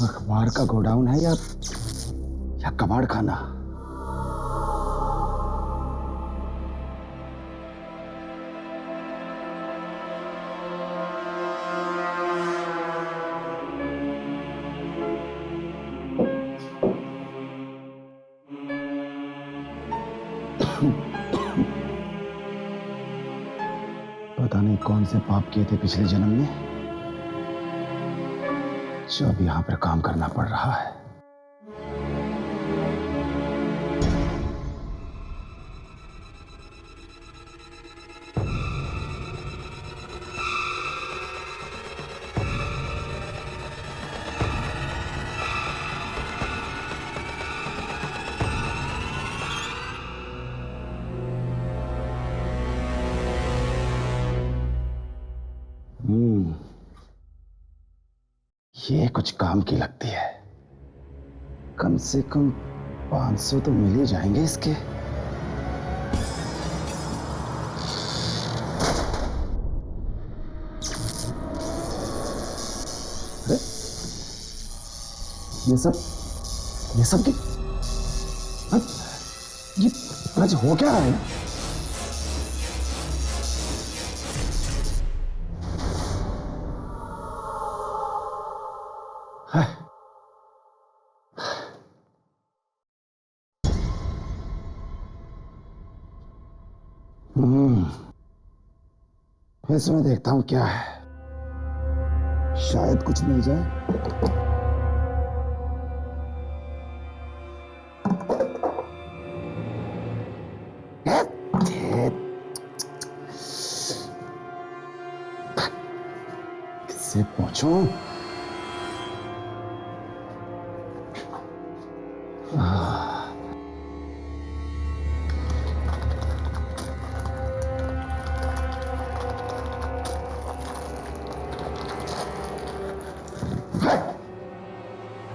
अखबार का गोडाउन है या कबाड़ खाना? पता नहीं कौन से पाप किए थे पिछले जन्म में, जो अब यहां पर काम करना पड़ रहा है। ये कुछ काम की लगती है। कम से कम 500 तो मिल ही जाएंगे इसके। अरे ये सब ये आज हो क्या रहा है? इसमें देखता हूं क्या है, शायद कुछ मिल जाए। किससे पूछूं?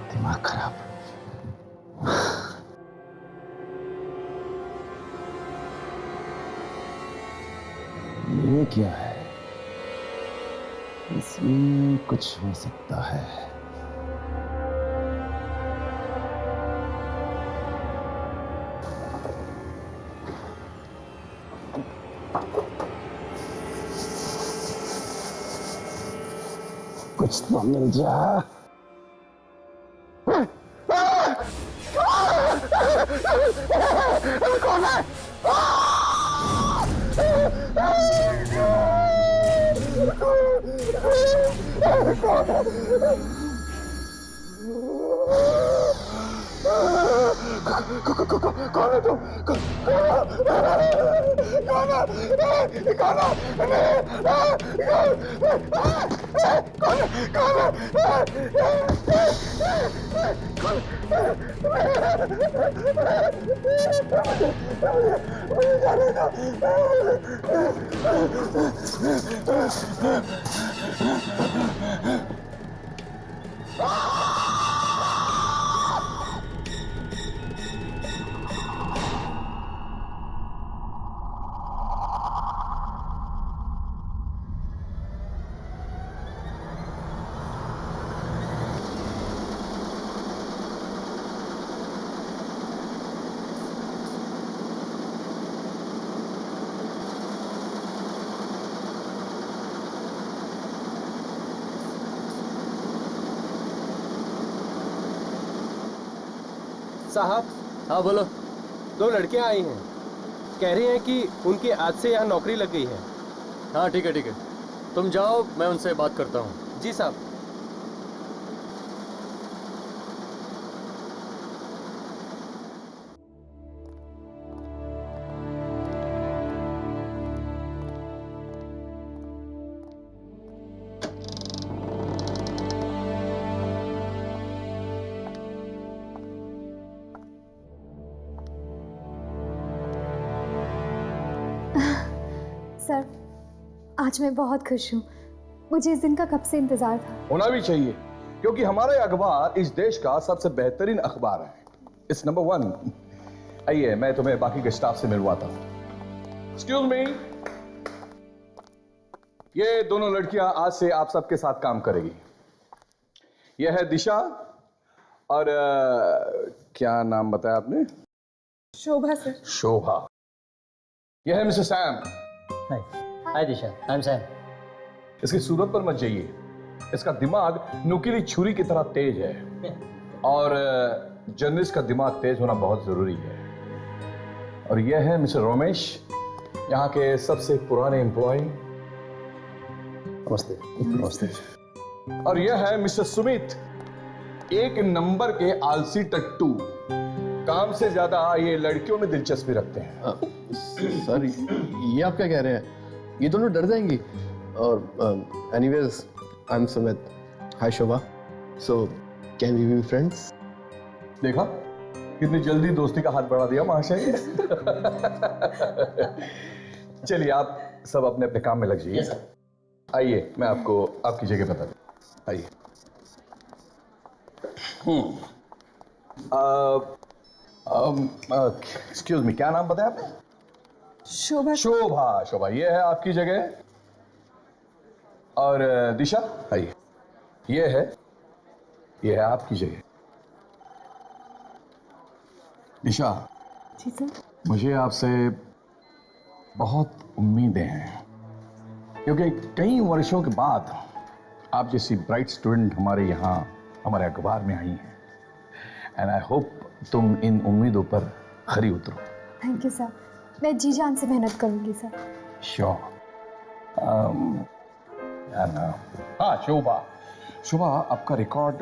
दिमाग खराब। ये क्या है? इसमें कुछ हो सकता है। कुछ तो मिल जा। कौन है? कौन है तुम? साहब। हाँ बोलो। 2 लड़कियां आई हैं, कह रही हैं कि उनकी आज से यहाँ नौकरी लग गई है। हाँ ठीक है, तुम जाओ, मैं उनसे बात करता हूँ। जी साहब। सर, आज मैं बहुत खुश हूँ। मुझे इस दिन का कब से इंतजार था। होना भी चाहिए, क्योंकि हमारा अखबार इस देश का सबसे बेहतरीन अखबार है। It's number 1। आइए, मैं तुम्हें बाकी के स्टाफ से मिलवाता हूं। Excuse me. ये दोनों लड़कियां आज से आप सबके साथ काम करेगी। यह है दिशा और क्या नाम बताया आपने? शोभा सर। शोभा। यह है mister Sam. Hi Disha, I am Sam. इसकी सूरत पर मत जाइए, इसका दिमाग नुकीली छुरी की तरह तेज है और जर्नलिस्ट का दिमाग तेज होना बहुत जरूरी है। और यह है मिस्टर रमेश, यहाँ के सबसे पुराने एम्प्लॉय। नमस्ते। नमस्ते। और यह है मिस्टर सुमित, एक नंबर के आलसी टट्टू। काम से ज्यादा ये लड़कियों में दिलचस्पी रखते हैं। सर ये आप क्या कह रहे हैं? ये दोनों डर जाएंगी। और anyways I am Sumit. Hi Shobha. So can we be friends? देखा कितनी जल्दी दोस्ती का हाथ बढ़ा दिया महाशय। चलिए आप सब अपने अपने काम में लग जाइए। आइए मैं आपको आपकी जगह बता दूं। आइए। एक्सक्यूज मी, क्या नाम बताया आपने? शोभा। शोभा। शोभा, ये है आपकी जगह। और दिशा, आइए। ये है आपकी जगह। दिशा, जी सर। मुझे आपसे बहुत उम्मीदें हैं, क्योंकि कई वर्षों के बाद आप जैसी ब्राइट स्टूडेंट हमारे यहाँ हमारे अखबार में आई हैं। एंड आई होप तुम इन उम्मीदों पर खरी उतरो। थैंक यू सर, मैं जी जान से मेहनत करूंगी सर। श्योर। हाँ शोभा, शोभा आपका रिकॉर्ड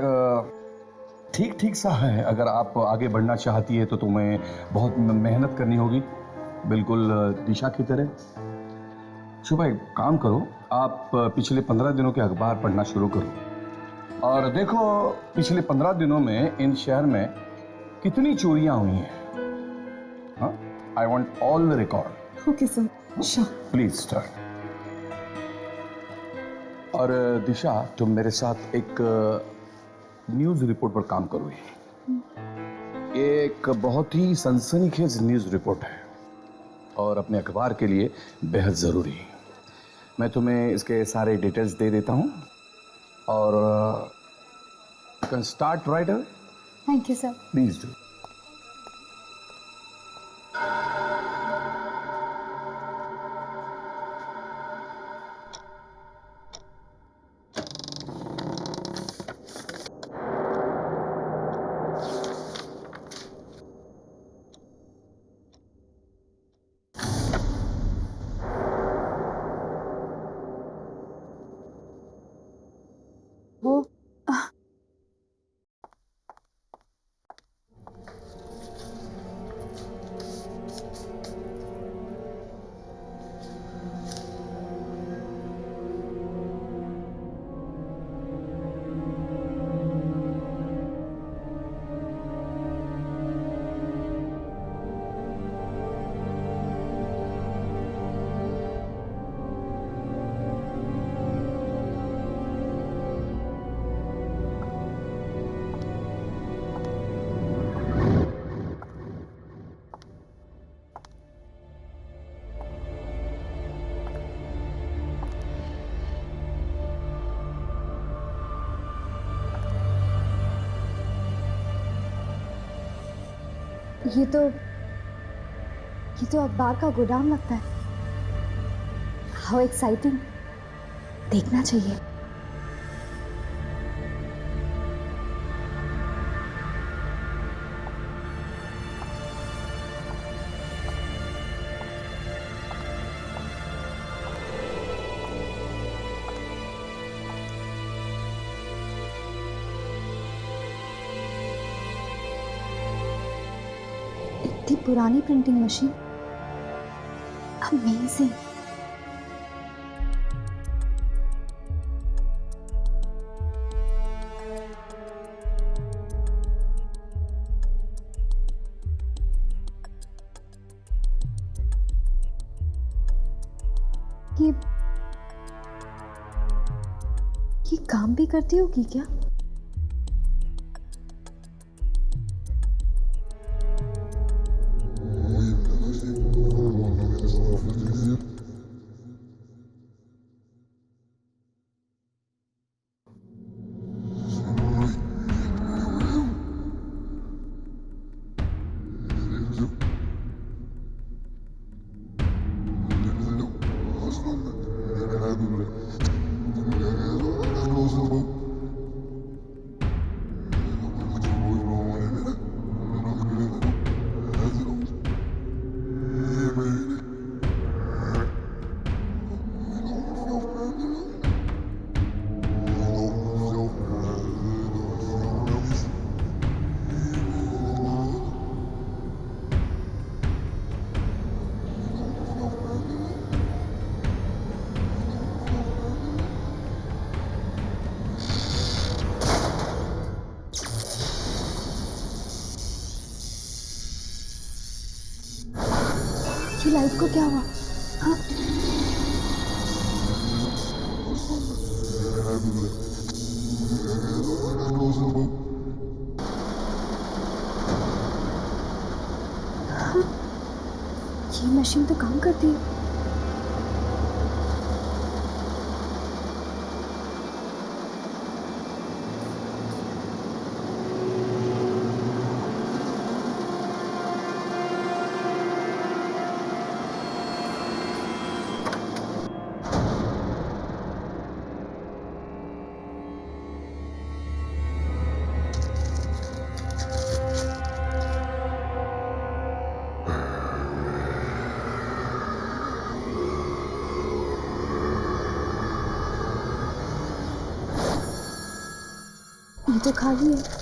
ठीक ठीक सा है। अगर आप आगे बढ़ना चाहती है तो तुम्हें बहुत मेहनत करनी होगी, बिल्कुल दिशा की तरह। शोभा एक काम करो, आप पिछले 15 दिनों के अखबार पढ़ना शुरू करो और देखो पिछले 15 दिनों में इन शहर में कितनी चोरियां हुई हैं। हाँ, I want all the record. Okay sir, sure. Please start. और दिशा तुम मेरे साथ एक न्यूज रिपोर्ट पर काम करोगी। ये एक बहुत ही सनसनीखेज न्यूज रिपोर्ट है और अपने अखबार के लिए बेहद जरूरी है। मैं तुम्हें इसके सारे डिटेल्स दे देता हूँ और can start right away. Thank you sir. Please do. वो ये तो अखबार का गोदाम लगता है। हाउ एक्साइटिंग, देखना चाहिए। इतनी पुरानी प्रिंटिंग मशीन, अमेजिंग। ये काम भी करती होगी क्या? लाइट को क्या हुआ? हाँ, ये मशीन तो काम करती है। ये तो खाली है।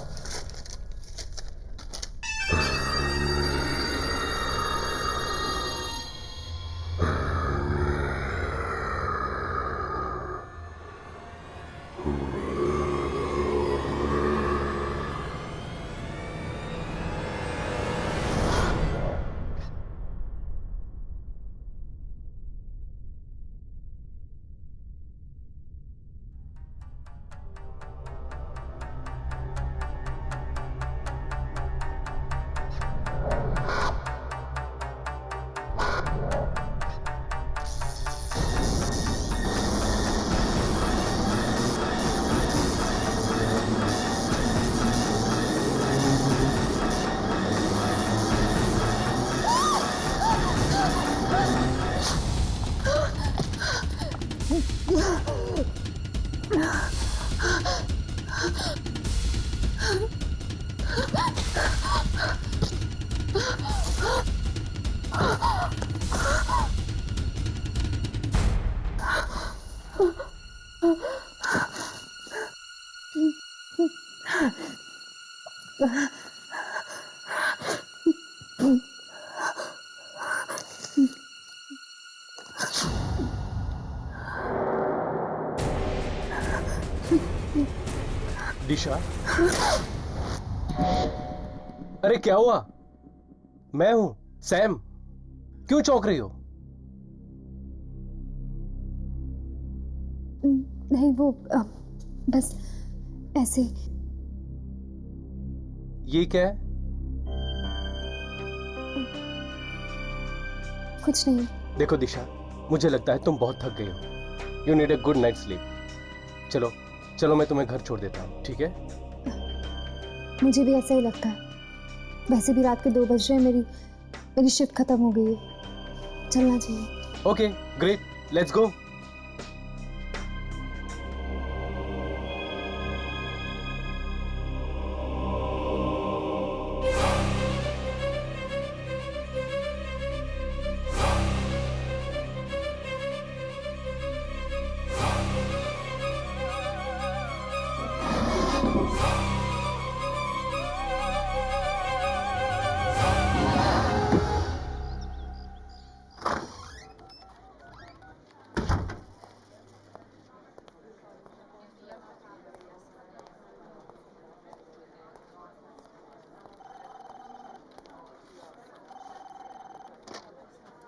दिशा, अरे क्या हुआ? मैं हूं सैम। क्यों चौंक रही हो? नहीं, वो बस ऐसे। ये क्या है? कुछ नहीं। देखो दिशा, मुझे लगता है तुम बहुत थक गई हो। You need a good night sleep. चलो चलो, मैं तुम्हें घर छोड़ देता हूँ, ठीक है? मुझे भी ऐसा ही लगता है। वैसे भी रात के 2 बज रहे हैं। मेरी शिफ्ट खत्म हो गई है। चलना चाहिए। Okay great, let's go.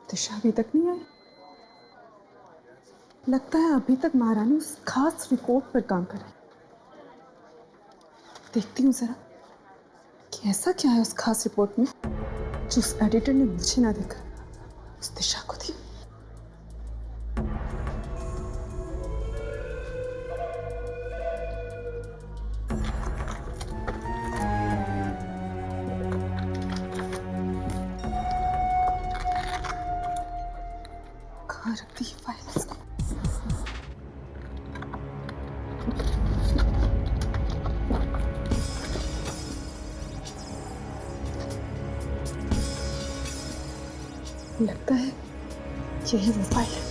Disha अभी तक नहीं आई। लगता है अभी तक महारानी उस खास रिपोर्ट पर काम कर रही है। देखती हूँ जरा कि ऐसा क्या है उस खास रिपोर्ट में जो उस एडिटर ने मुझे ना देखा, उस दिशा को दी। कहाँ रख दी फाइल इसने? लगता है यही वो फाइल है।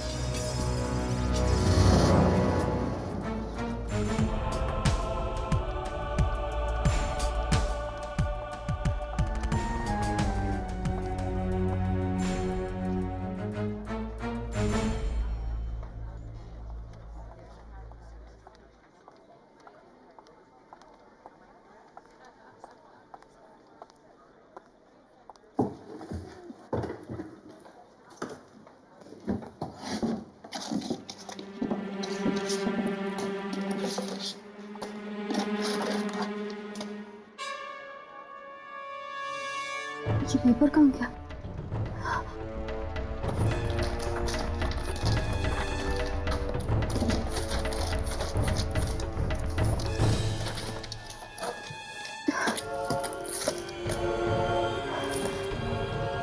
ये पेपर कहाँ गया?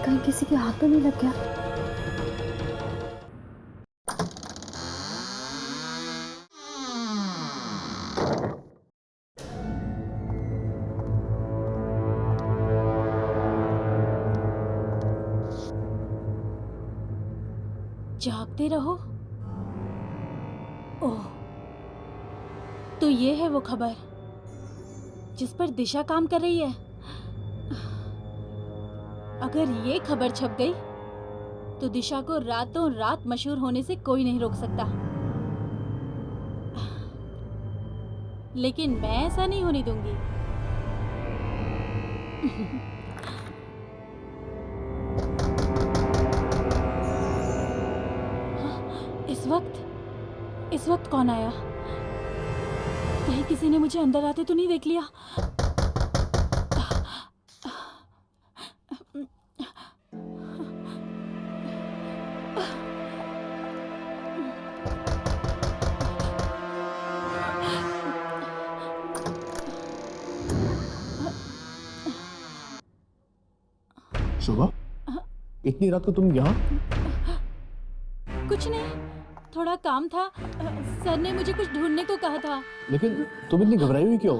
कहीं किसी के हाथ तो नहीं लग गया? जागते रहो। ओह, तो ये है वो खबर जिस पर दिशा काम कर रही है। अगर ये खबर छप गई तो दिशा को रातों रात मशहूर होने से कोई नहीं रोक सकता। लेकिन मैं ऐसा नहीं होने दूंगी। इस वक्त कौन आया? कहीं किसी ने मुझे अंदर आते तो नहीं देख लिया? शोभा, इतनी रात को तुम यहाँ? कुछ नहीं, थोड़ा काम था। सर ने मुझे कुछ ढूंढने को कहा था। लेकिन तुम इतनी घबराई हुई क्यों?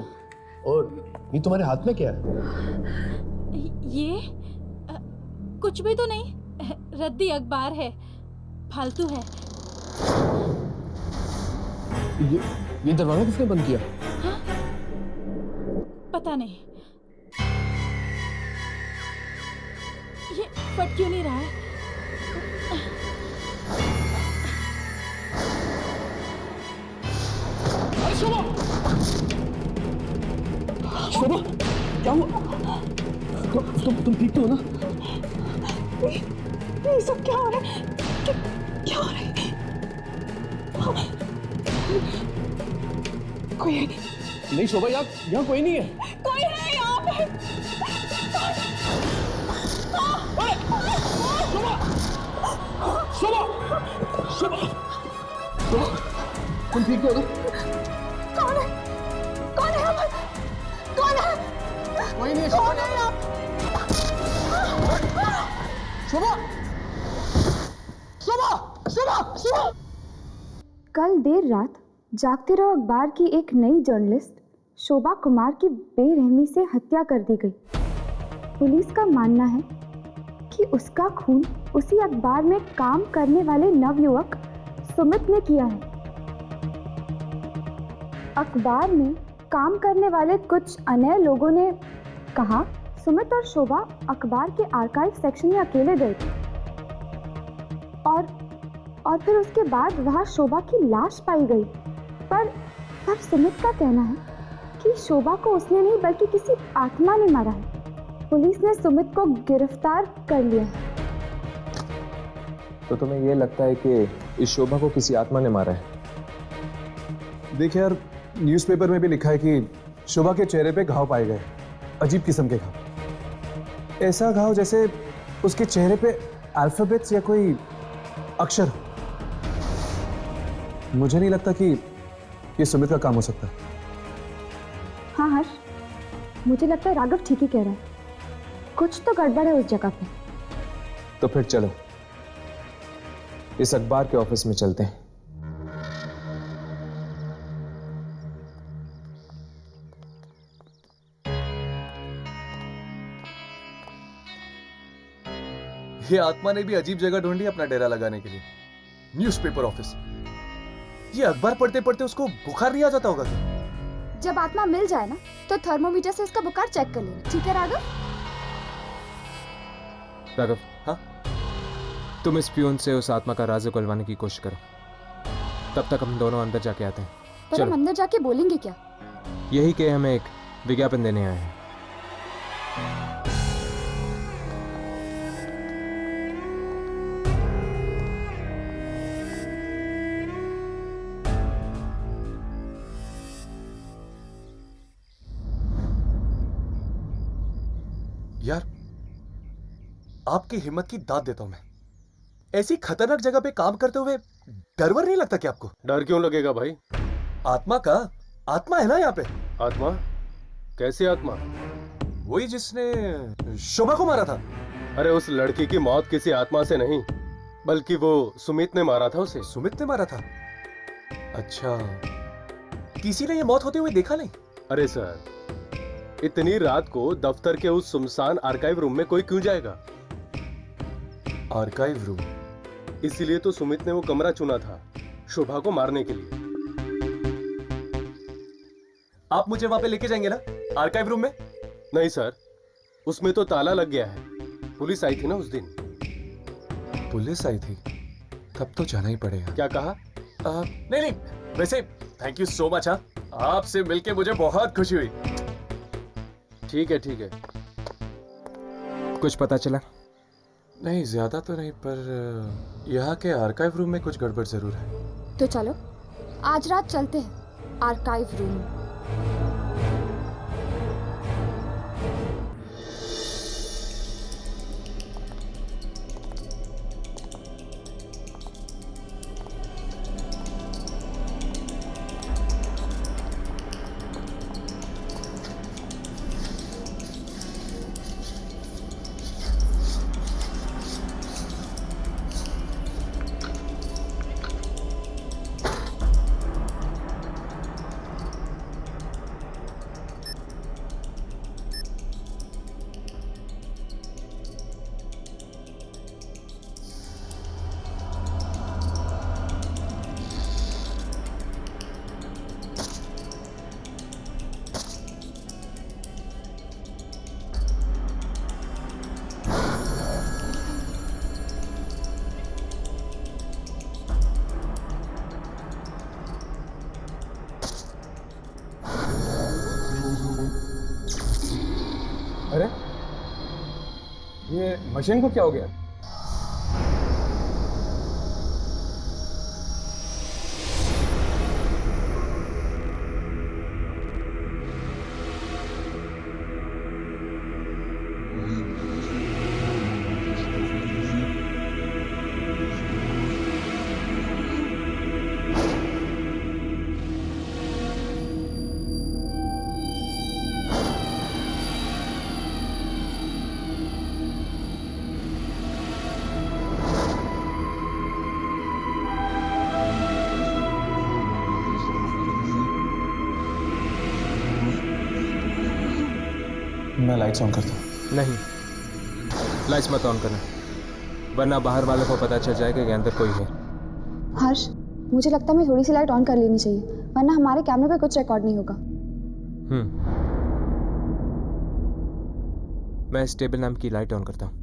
और ये तुम्हारे हाथ में क्या है? ये कुछ भी तो नहीं, रद्दी अखबार है, फालतू है। ये दरवाजा किसने बंद किया? हाँ? पता नहीं, ये फट क्यों नहीं रहा है? शोभा, क्या हुआ? तुम ठीक तो हो ना? ये सब क्या हो रहा है? क्या हो रहा है? कोई है? नहीं शोभा, यहाँ कोई नहीं है। कोई है यहाँ पे? शोभा, शोभा, शोभा, तुम ठीक तो हो ना? कौन है? कौन है अमन? कौन है? कोई नहीं है। कौन है यहाँ? शोभा, शोभा, शोभा, शोभा। कल देर रात जागते रहो अखबार की एक नई जर्नलिस्ट शोभा कुमार की बेरहमी से हत्या कर दी गई। पुलिस का मानना है कि उसका खून उसी अखबार में काम करने वाले नवयुवक सुमित ने किया है। अखबार में काम करने वाले कुछ अन्य लोगों ने कहा सुमित और शोभा अखबार के आर्काइव सेक्शन में अकेले गए थे और फिर उसके बाद वहां शोभा की लाश पाई गई। पर सुमित का कहना है कि शोभा को उसने नहीं बल्कि किसी आत्मा ने मारा है। पुलिस ने सुमित को गिरफ्तार कर लिया है। तो तुम्हें यह लगता है कि इस शोभा को किसी आत्मा ने मारा है? देखिए यार, न्यूज़पेपर में भी लिखा है कि शोभा के चेहरे पे घाव पाए गए, अजीब किस्म के घाव। ऐसा घाव जैसे उसके चेहरे पे अल्फाबेट्स या कोई अक्षर हो। मुझे नहीं लगता कि ये सुमित का काम हो सकता। हाँ हर्ष, मुझे लगता है राघव ठीक ही कह रहा है। कुछ तो गड़बड़ है उस जगह पे। तो फिर चलो इस अखबार के ऑफिस में चलते हैं। ये आत्मा ने भी अजीब जगह ढूंढी अपना डेरा लगाने के लिए, न्यूज़पेपर ऑफिस। ये अखबार पढ़ते पढ़ते उसको बुखार नहीं आ जाता होगा क्या? जब आत्मा मिल जाए ना तो थर्मोमीटर से इसका बुखार चेक कर लेना, ठीक है राघव? राघव, हाँ? तुम इस पियून से उस आत्मा का राज उगलवाने की कोशिश करो। तब तक हम दोनों अंदर जाके आते हैं। पर हम अंदर जाके बोलेंगे क्या? यही कि हमें एक विज्ञापन देने आए हैं। यार, आपकी हिम्मत की दाद देता हूं मैं। ऐसी खतरनाक जगह पे काम करते हुए डर वर नहीं लगता क्या आपको? डर क्यों लगेगा भाई? आत्मा का, आत्मा है ना यहाँ पे। आत्मा? कैसी आत्मा? वही जिसने शोभा को मारा था। अरे उस लड़की की मौत किसी आत्मा से नहीं, बल्कि वो सुमित ने मारा था उसे। सुमित ने मारा था? अच्छा, किसी ने ये मौत होते हुए देखा नहीं? अरे सर, इतनी रात को दफ्तर के उस सुनसान आर्काइव रूम में कोई क्यों जाएगा? Archive room? इसीलिए तो सुमित ने वो कमरा चुना था, शोभा को मारने के लिए। आप मुझे वहां पे लेके जाएंगे ना, आर्काइव रूम में? नहीं सर, उसमें तो ताला लग गया है। पुलिस आई थी ना उस दिन। पुलिस आई थी? तब तो जाना ही पड़ेगा। क्या कहा? नहीं नहीं, वैसे थैंक यू सो मच। आपसे मिलके मुझे बहुत खुशी हुई। ठीक है ठीक है। कुछ पता चला? नहीं, ज्यादा तो नहीं, पर यहाँ के आर्काइव रूम में कुछ गड़बड़ जरूर है। तो चलो आज रात चलते हैं आर्काइव रूम। अरे ये मशीन को क्या हो गया? मैं लाइट्स ऑन करता हूँ। नहीं, लाइट्स मत ऑन करना, वरना बाहर वालों को पता चल जाएगा कि अंदर कोई है। हर्ष, मुझे लगता है मैं थोड़ी सी लाइट ऑन कर लेनी चाहिए, वरना हमारे कैमरे पे कुछ रिकॉर्ड नहीं होगा। मैं इस टेबल नाम की लाइट ऑन करता हूँ।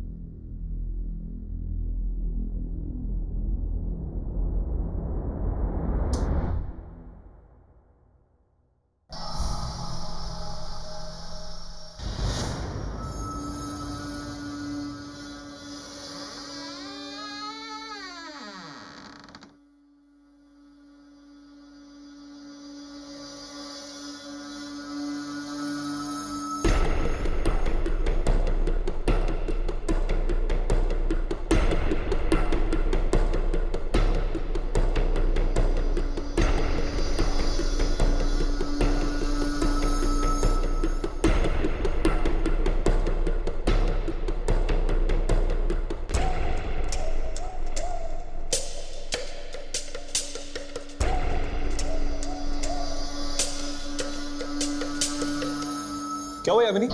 क्या हुआ यामिनी?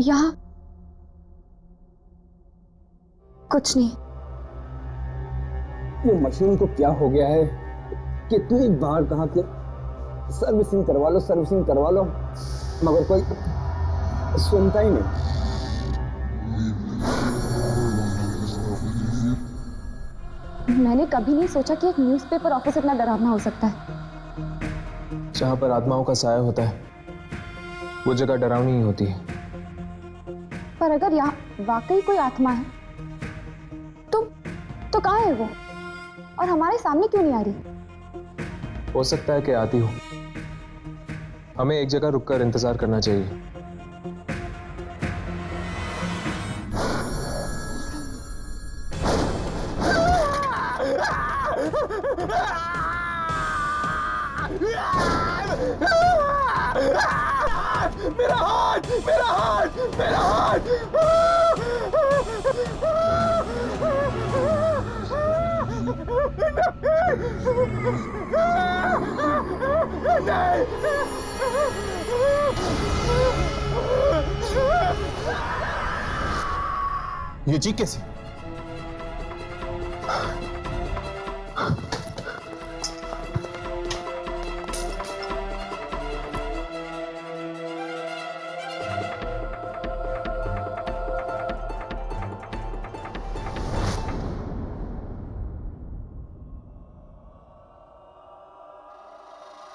यहाँ कुछ नहीं। ये मशीन को क्या हो गया है? कितनी बार कहा कि सर्विसिंग करवा लो, सर्विसिंग करवा लो, मगर कोई सुनता ही नहीं। मैंने कभी नहीं सोचा कि एक न्यूज़पेपर ऑफिस इतना डरावना हो सकता है। जहाँ पर आत्माओं का साया होता है वो जगह डरावनी ही होती है। पर अगर यहाँ वाकई कोई आत्मा है तो कहाँ है वो, और हमारे सामने क्यों नहीं आ रही? हो सकता है कि आती हो। हमें एक जगह रुककर इंतजार करना चाहिए। मेरा हाथ, मेरा हाथ, मेरा हाथ। ये जी कैसी?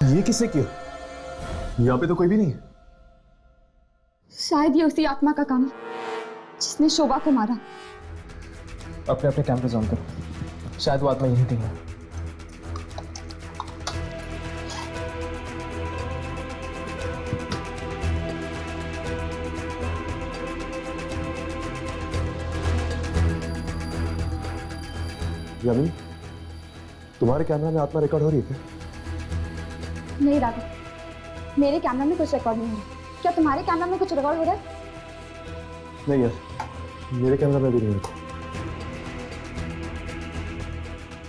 ये किसने किया? यहाँ पे तो कोई भी नहीं है। शायद ये उसी आत्मा का काम है जिसने शोभा को मारा। अपने अपने कैमरे ऑन करो, शायद वो आत्मा यहीं कहीं है। यामिनी, तुम्हारे कैमरा में आत्मा रिकॉर्ड हो रही है क्या? नहीं राघव, मेरे कैमरा में कुछ रिकॉर्ड नहीं हो रहा। क्या तुम्हारे कैमरा में कुछ रिकॉर्ड हो रहा है? नहीं यार, मेरे कैमरा में भी नहीं होता।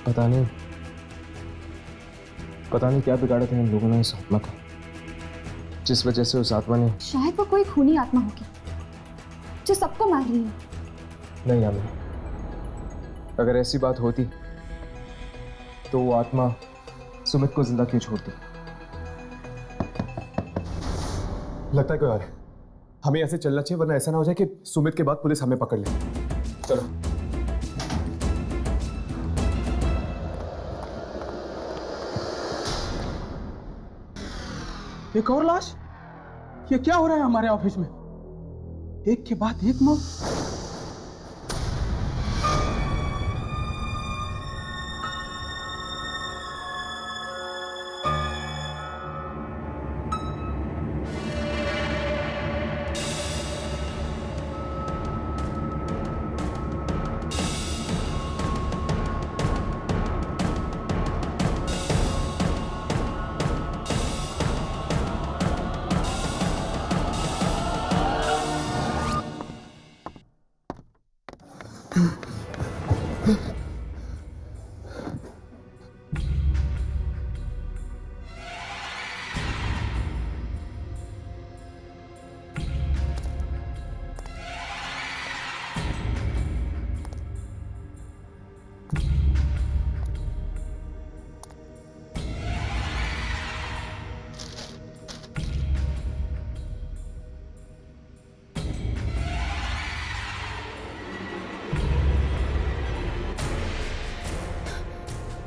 पता नहीं क्या बिगाड़ा था इन लोगों ने इस आत्मा का, जिस वजह से उस आत्मा ने। शायद वो कोई खूनी आत्मा होगी जो सबको मार रही है। नहीं यामिनी, अगर ऐसी बात होती तो वो आत्मा सुमित को जिंदा क्यों छोड़ती? लगता है कोई और है। हमें ऐसे चलना चाहिए, वरना ऐसा ना हो जाए कि सुमित के बाद पुलिस हमें पकड़ ले। चलो। एक और लाश? ये क्या हो रहा है हमारे ऑफिस में? एक के बाद एक मौत।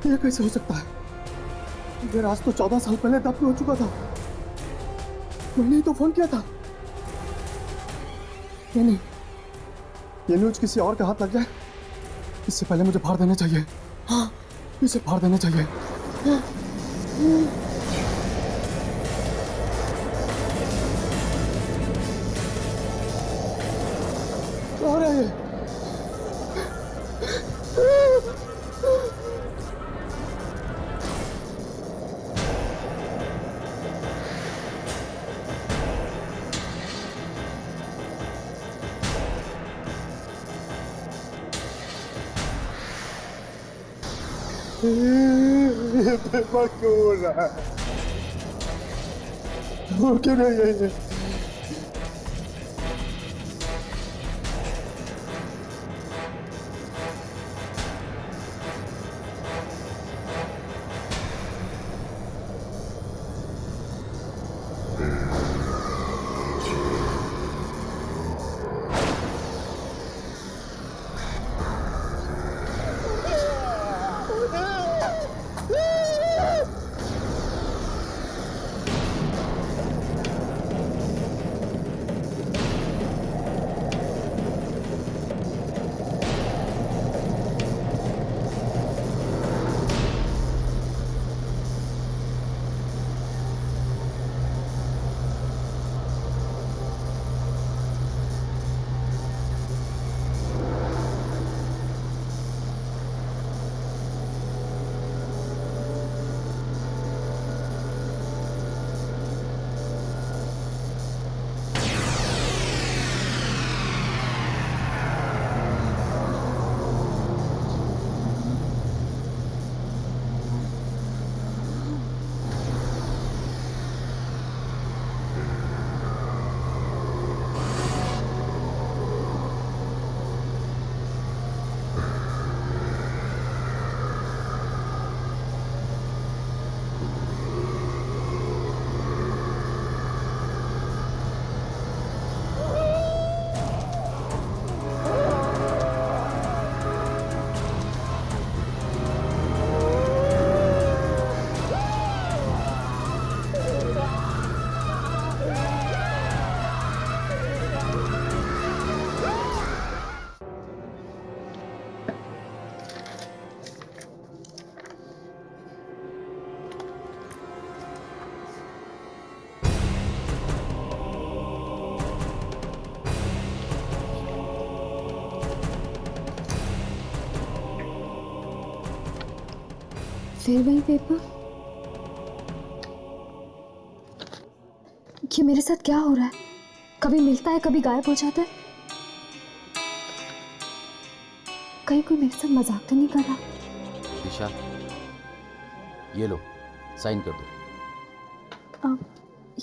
ये कैसे हो सकता है? ये राज तो 14 साल पहले दफन हो चुका था। मैंने ही तो फोन किया था। ये नहीं, ये न्यूज किसी और के हाथ लग जाए इससे पहले मुझे फाड़ देना चाहिए। हाँ, इसे फाड़ देना चाहिए। क्या हो रहा है ये? क्यों हो रहा है? हो क्यों नहीं है ये? फिर वही पेपर। ये मेरे साथ क्या हो रहा है? कभी मिलता है, कभी गायब हो जाता है। कहीं कोई मेरे साथ मजाक तो नहीं कर रहा? दिशा, ये लो, साइन कर दो।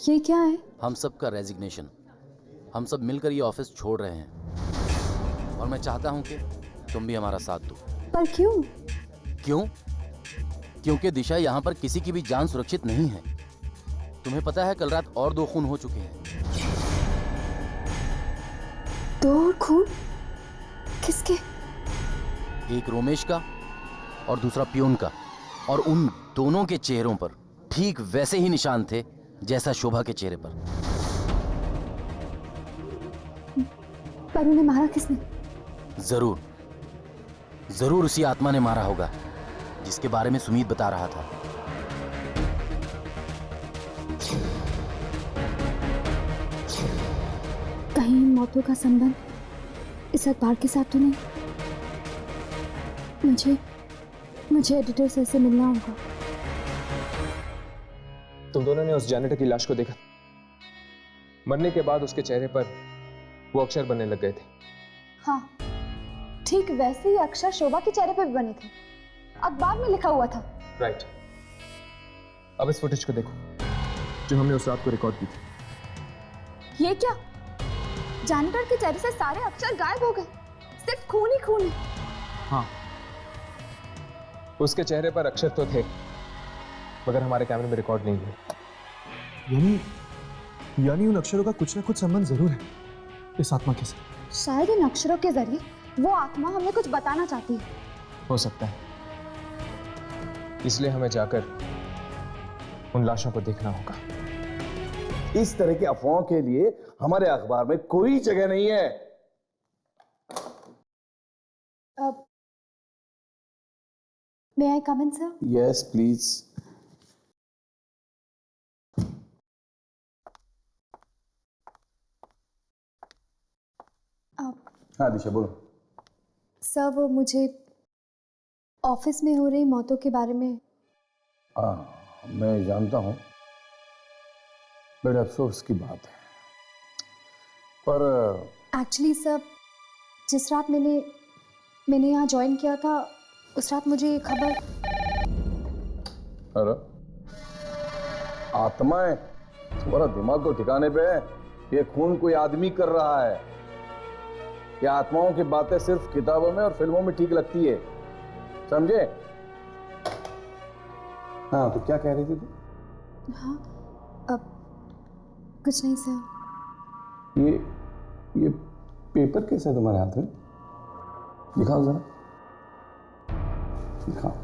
ये क्या है? हम सब का रेजिग्नेशन। हम सब मिलकर ये ऑफिस छोड़ रहे हैं और मैं चाहता हूं कि तुम भी हमारा साथ दो। पर क्यों? क्यों? क्योंकि दिशा, यहाँ पर किसी की भी जान सुरक्षित नहीं है। तुम्हें पता है, कल रात और 2 खून हो चुके हैं। 2 खून? किसके? एक रोमेश का और दूसरा पियून का, और उन दोनों के चेहरों पर ठीक वैसे ही निशान थे जैसा शोभा के चेहरे पर। पर उन्हें मारा किसने? जरूर जरूर उसी आत्मा ने मारा होगा जिसके बारे में सुमीत बता रहा था। कहीं इन मौतों का संबंध इस अखबार के साथ तो नहीं? मुझे एडिटर सर से मिलना होगा। तुम दोनों ने उस जैनेटर की लाश को देखा? मरने के बाद उसके चेहरे पर वो अक्षर बनने लग गए थे। हाँ, ठीक वैसे ही अक्षर शोभा के चेहरे पे भी बने थे। अखबार में लिखा हुआ था। राइट। अब इस फुटेज को देखो जो हमने उस रात को रिकॉर्ड की थी। ये क्या? जैनेटर के चेहरे से सारे अक्षर गायब हो गए, सिर्फ खून ही खून है। हाँ, उसके चेहरे पर अक्षर तो थे मगर हमारे कैमरे में रिकॉर्ड नहीं हुए। यानी उन अक्षरों का कुछ ना कुछ संबंध जरूर है इस आत्मा के साथ। शायद इन अक्षरों के जरिए वो आत्मा हमें कुछ बताना चाहती है। हो सकता है, इसलिए हमें जाकर उन लाशों को देखना होगा। इस तरह की अफवाहों के लिए हमारे अखबार में कोई जगह नहीं है। मे आई कम इन सर? Yes please. हाँ दिशा, बोलो। सर, वो मुझे ऑफिस में हो रही मौतों के बारे में। हाँ, मैं जानता हूँ, बड़े अफसोस की बात है। पर एक्चुअली सर, जिस रात मैंने यहाँ ज्वाइन किया था, उस रात मुझे ये खबर। अरे आत्माएं, तुम्हारा दिमाग तो ठिकाने पे है। ये खून कोई आदमी कर रहा है। ये आत्माओं की बातें सिर्फ किताबों में और फिल्मों में ठीक लगती है, समझे? हाँ, तो क्या कह रही थी तू? हाँ, अब कुछ नहीं सर। ये पेपर कैसा है तुम्हारे हाथ में? दिखाओ जरा, दिखाओ।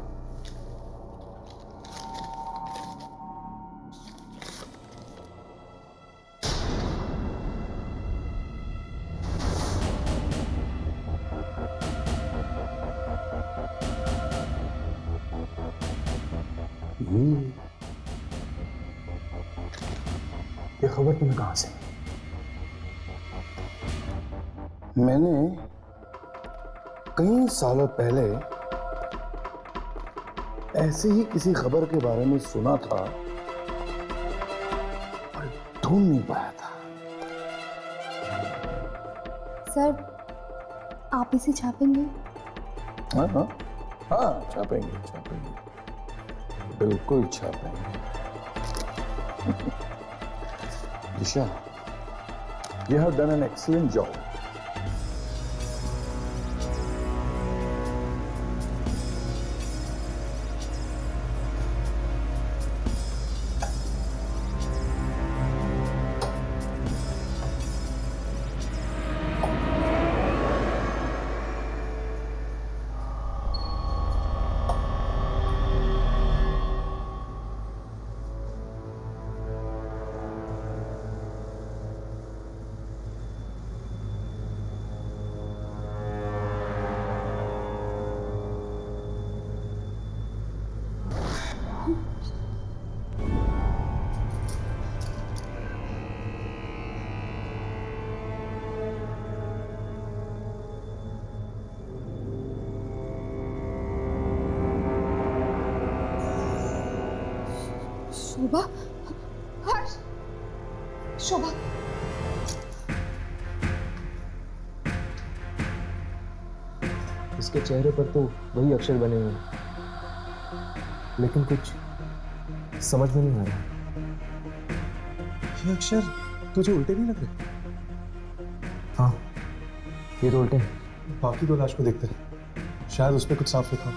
ये खबर तुम्हें कहां से? मैंने कई सालों पहले ऐसे ही किसी खबर के बारे में सुना था और ढूंढ नहीं पाया था। सर, आप इसे छापेंगे? हाँ हाँ हाँ, छापेंगे छापेंगे, बिल्कुल छापेंगे। दिशा, you have done an excellent job. शोभा, हर्ष, शोभा। इसके चेहरे पर तो वही अक्षर बने हुए हैं, लेकिन कुछ समझ में नहीं आ रहा। ये अक्षर तुझे उल्टे नहीं लग रहे? हाँ, ये तो उल्टे हैं। बाकी दो लाश को देखते हैं, शायद उस पर कुछ साफ लिखा हो।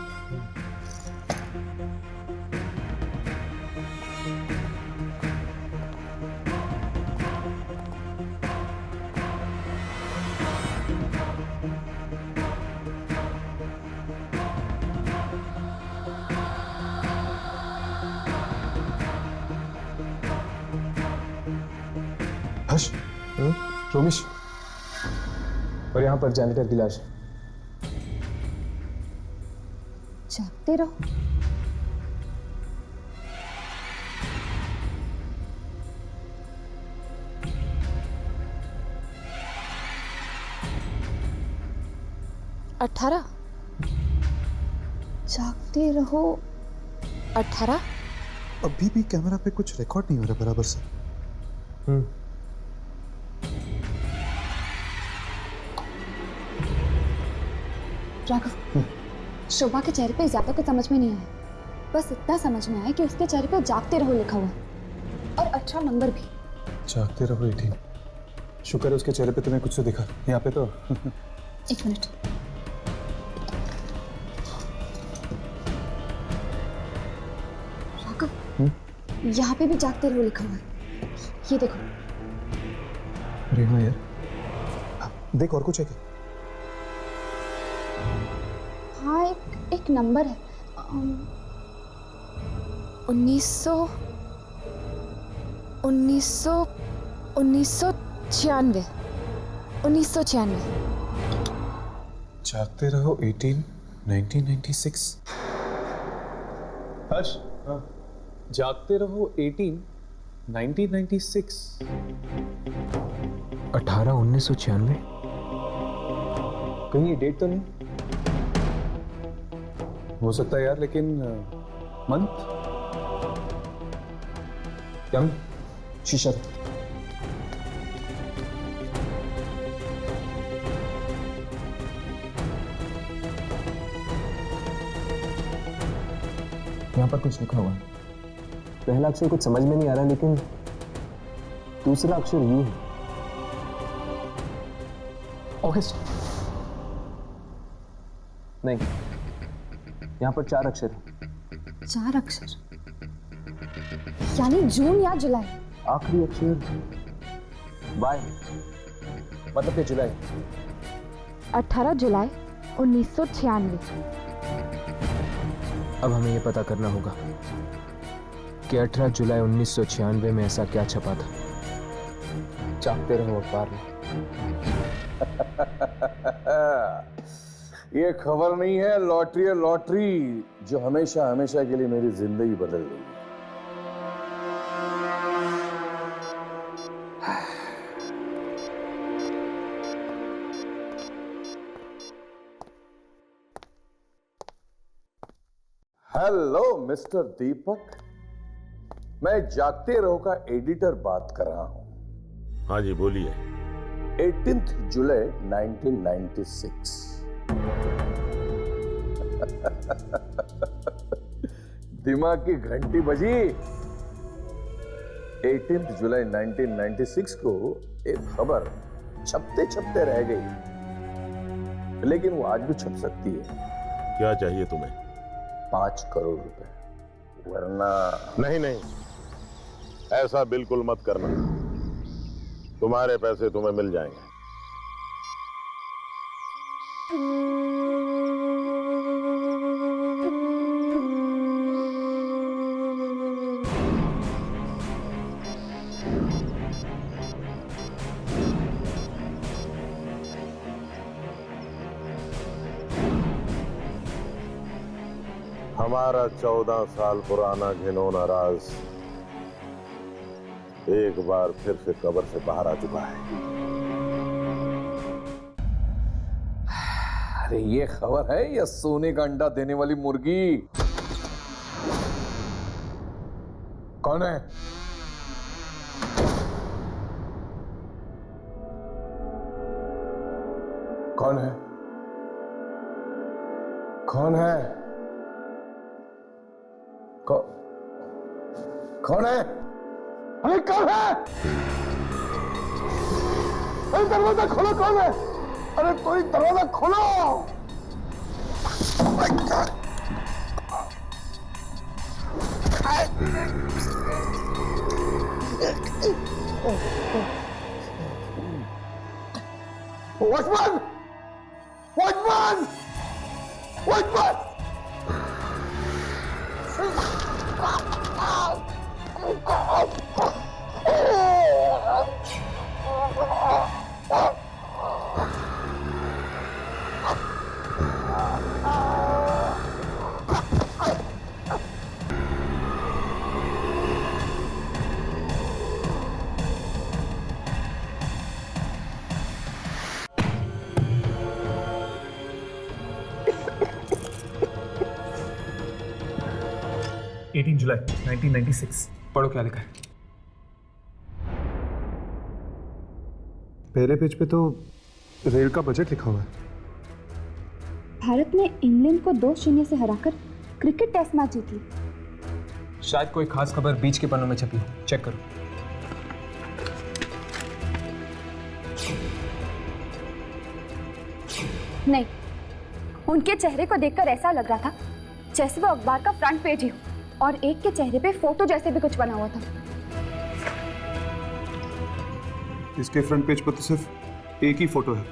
हर्ष, रोमिश, और यहाँ पर जैनिटर की लाश है। जागते रहो। अठारह। जागते रहो 18। अभी भी कैमरा पे कुछ रिकॉर्ड नहीं हो रहा बराबर से। राघव, शोभा के चेहरे पे ज्यादा कुछ समझ में नहीं आया, बस इतना समझ में आया कि उसके चेहरे पे जागते रहो लिखा हुआ है और 18 नंबर भी। जागते रहो 18। शुक्र है उसके चेहरे पे तुम्हें कुछ तो दिखा, यहाँ पे तो। एक मिनट। राघव, यहाँ पे भी जागते रहो लिखा हुआ है, ये देखो। अरे हाँ यार, देख और कुछ है क्या? हाँ, एक नंबर है, 1996। जागते रहो 18, 1996। हर्ष, जागते रहो 18, 1996। 18 1996। कहीं ये डेट तो नहीं? हो सकता है यार, लेकिन मंथ क्या? शीशा यहाँ पर कुछ लिखा हुआ है। पहला अक्षर कुछ समझ में नहीं आ रहा, लेकिन दूसरा अक्षर यू है। ऑगस्ट नहीं, यहाँ पर 4 अक्षर है। 4 अक्षर यानी जून या जुलाई। आखिरी अक्षर वाई, मतलब कि जुलाई। 18 जुलाई 1996। अब हमें यह पता करना होगा कि 18 जुलाई 1996 में ऐसा क्या छपा था। जागते रहो अखबार में। ये खबर नहीं है, लॉटरी है, लॉटरी जो हमेशा हमेशा के लिए मेरी जिंदगी बदल गई। हेलो मिस्टर दीपक, मैं जागते रहो का एडिटर बात कर रहा हूं। हाँ जी बोलिए। 18 जुलाई 1996। दिमाग की घंटी बजी। 18 जुलाई 1996 को एक खबर छपते छपते रह गई, लेकिन वो आज भी छप सकती है। क्या चाहिए तुम्हें? 5 करोड़ रुपए, वरना नहीं नहीं, ऐसा बिल्कुल मत करना। तुम्हारे पैसे तुम्हें मिल जाएंगे। हमारा 14 साल पुराना घिनौना राज एक बार फिर से कब्र से बाहर आ चुका है। अरे ये खबर है या सोने का अंडा देने वाली मुर्गी? कौन है? कौन है? कौन है? कौन है? अरे कौन है? अरे दरवाजा खोलो, कौन है? अरे कोई दरवाजा खोलो! वॉचमैन! वॉचमैन! वॉचमैन! जुलाई 1996। पढ़ो क्या लिखा है। पहले पेज पे तो रेल का बजट लिखा हुआ है। भारत ने इंग्लैंड को 2-0 से हराकर क्रिकेट टेस्ट मैच जीती। शायद कोई खास खबर बीच के पन्नों में छपी हो, चेक करो। नहीं, उनके चेहरे को देखकर ऐसा लग रहा था जैसे वो अखबार का फ्रंट पेज ही हो और एक के चेहरे पे फोटो जैसे भी कुछ बना हुआ था। इसके फ्रंट पेज पर तो सिर्फ एक ही फोटो है,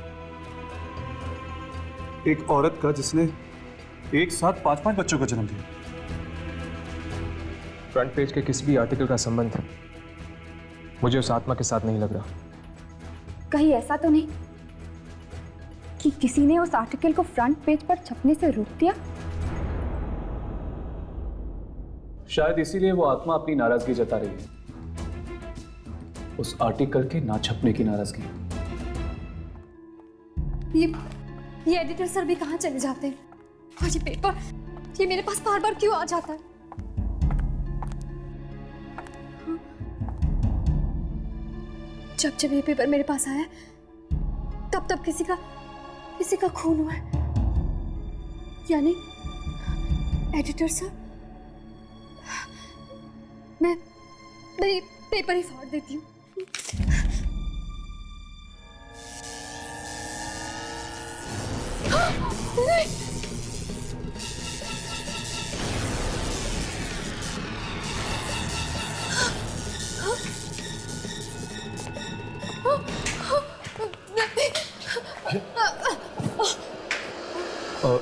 एक औरत का जिसने एक साथ 5-5 बच्चों को जन्म दिया। फ्रंट पेज के किसी भी आर्टिकल का संबंध मुझे उस आत्मा के साथ नहीं लग रहा। कहीं ऐसा तो नहीं कि किसी ने उस आर्टिकल को फ्रंट पेज पर छपने से रोक दिया? शायद इसीलिए वो आत्मा अपनी नाराजगी जता रही है, उस आर्टिकल के ना छपने की नाराजगी। ये एडिटर सर भी कहाँ चले जाते हैं? और ये पेपर, ये मेरे पास बार बार क्यों आ जाता है? जब जब ये पेपर मेरे पास आया तब तब किसी का खून हुआ है। यानी एडिटर सर, मैं ये पेपर ही फाड़ देती हूँ।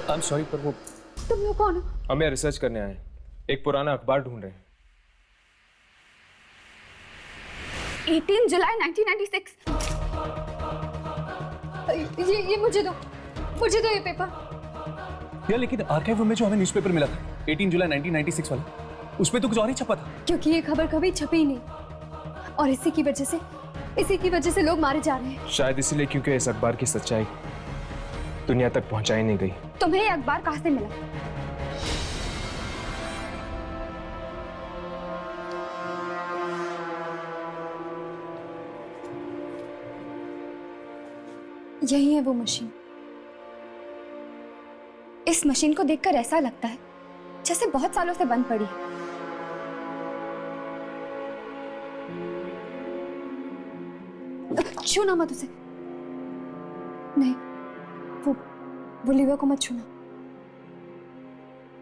आई एम सॉरी, पर वो तुम लोग कौन हो? हम यहाँ रिसर्च करने आए हैं, एक पुराना अखबार ढूंढ रहे हैं। 18 जुलाई 1996। ये मुझे दो ये पेपर। यार लेकिन आर्काइव रूम में जो हमें न्यूज़पेपर मिला था 18 जुलाई 1996 वाला, उसमें तो कुछ और ही छपा था। क्योंकि ये खबर कभी छपी ही नहीं और इसी की वजह से लोग मारे जा रहे हैं। शायद इसीलिए क्योंकि इस अखबार की सच्चाई दुनिया तक पहुंचाई नहीं गई। तुम्हें ये अखबार कहां से मिला? यही है वो मशीन। इस मशीन को देखकर ऐसा लगता है जैसे बहुत सालों से बंद पड़ी है। छूना मत उसे। नहीं, वो लीवर को मत छूना।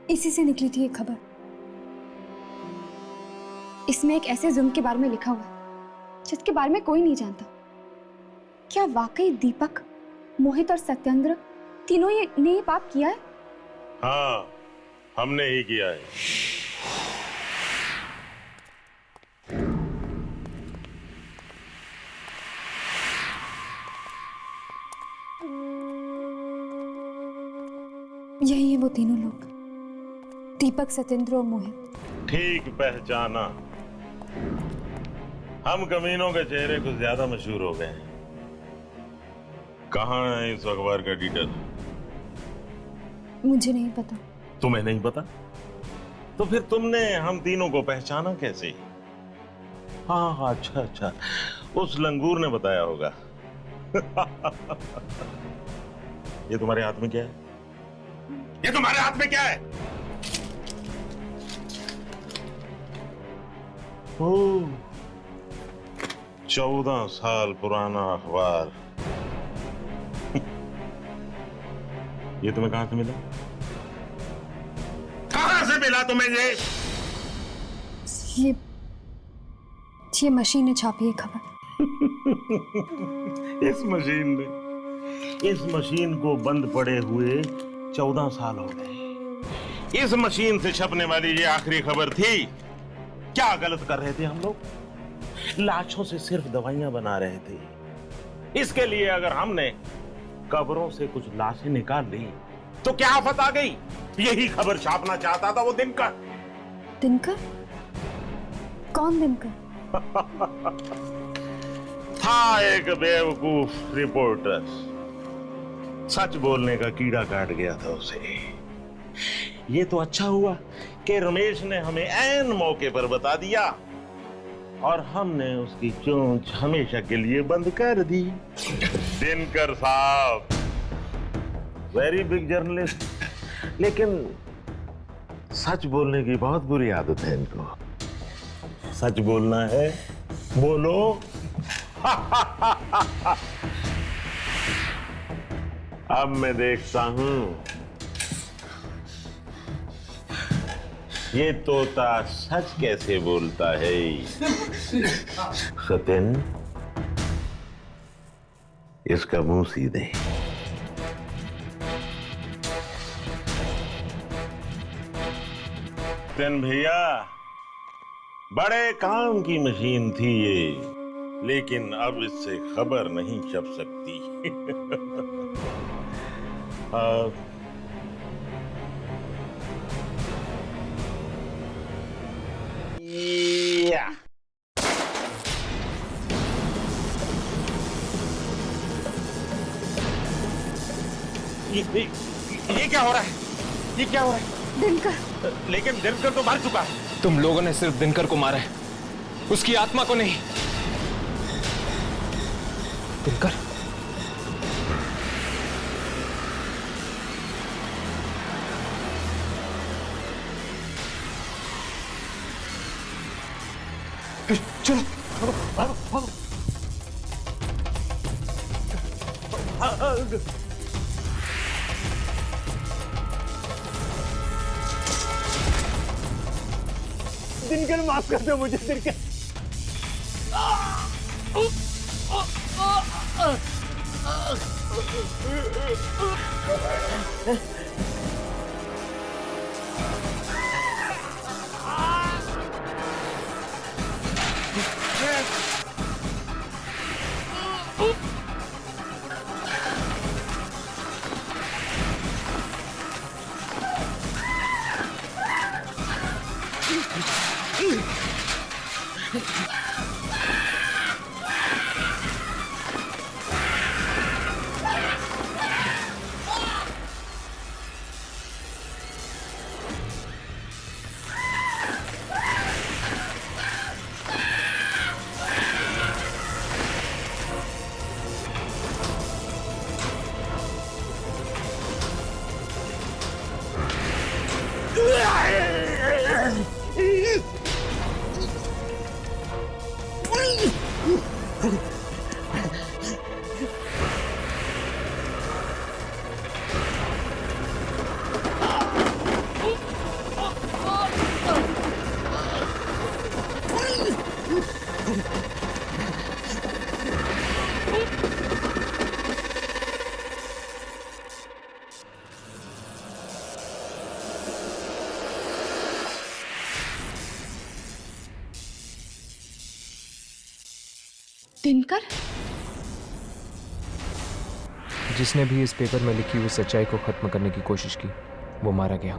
इसी से निकली थी ये खबर। इसमें एक ऐसे जुर्म के बारे में लिखा हुआ है जिसके बारे में कोई नहीं जानता। क्या वाकई दीपक, मोहित और सत्येंद्र तीनों ने ये पाप किया है? हाँ, हमने ही किया है। यही है वो तीनों लोग, दीपक, सत्येंद्र और मोहित। ठीक पहचाना। हम कमीनों के चेहरे कुछ ज्यादा मशहूर हो गए हैं। कहाँ है इस अखबार का एडिटर? मुझे नहीं पता। तुम्हें नहीं पता? तो फिर तुमने हम तीनों को पहचाना कैसे? हाँ हाँ, अच्छा अच्छा, उस लंगूर ने बताया होगा। ये तुम्हारे हाथ में क्या है? ये तुम्हारे हाथ में क्या है? ओह, 14 साल पुराना अखबार। ये तुम्हें कहां से मिला? कहां से मिला तुम्हें ये मशीन ने छापी है खबर। इस मशीन को बंद पड़े हुए 14 साल हो गए। इस मशीन से छपने वाली ये आखिरी खबर थी। क्या गलत कर रहे थे हम लोग? लाशों से सिर्फ दवाइयां बना रहे थे। इसके लिए अगर हमने कब्रों से कुछ लाशें निकाल ली तो क्या आफत आ गई? यही खबर छापना चाहता था वो दिनकर। दिनकर? कौन दिनकर? था एक बेवकूफ रिपोर्टर, सच बोलने का कीड़ा काट गया था उसे। ये तो अच्छा हुआ कि रमेश ने हमें ऐन मौके पर बता दिया और हमने उसकी चोंच हमेशा के लिए बंद कर दी। दिनकर साहब वेरी बिग जर्नलिस्ट, लेकिन सच बोलने की बहुत बुरी आदत है इनको। सच बोलना है, बोलो। अब मैं देखता हूं ये तोता सच कैसे बोलता है। सत्यन, इसका मुंह सीधे। सत्यन भैया, बड़े काम की मशीन थी ये, लेकिन अब इससे खबर नहीं छप सकती। ये क्या हो रहा है? ये क्या हो रहा है? दिनकर। लेकिन दिनकर तो मर चुका है। तुम लोगों ने सिर्फ दिनकर को मारा है, उसकी आत्मा को नहीं। दिनकर, चलो भागो भागो। दिनकर, माफ कर दो मुझे दिनकर। दिनकर? जिसने भी इस पेपर में लिखी हुई सच्चाई को खत्म करने की कोशिश की, वो मारा गया।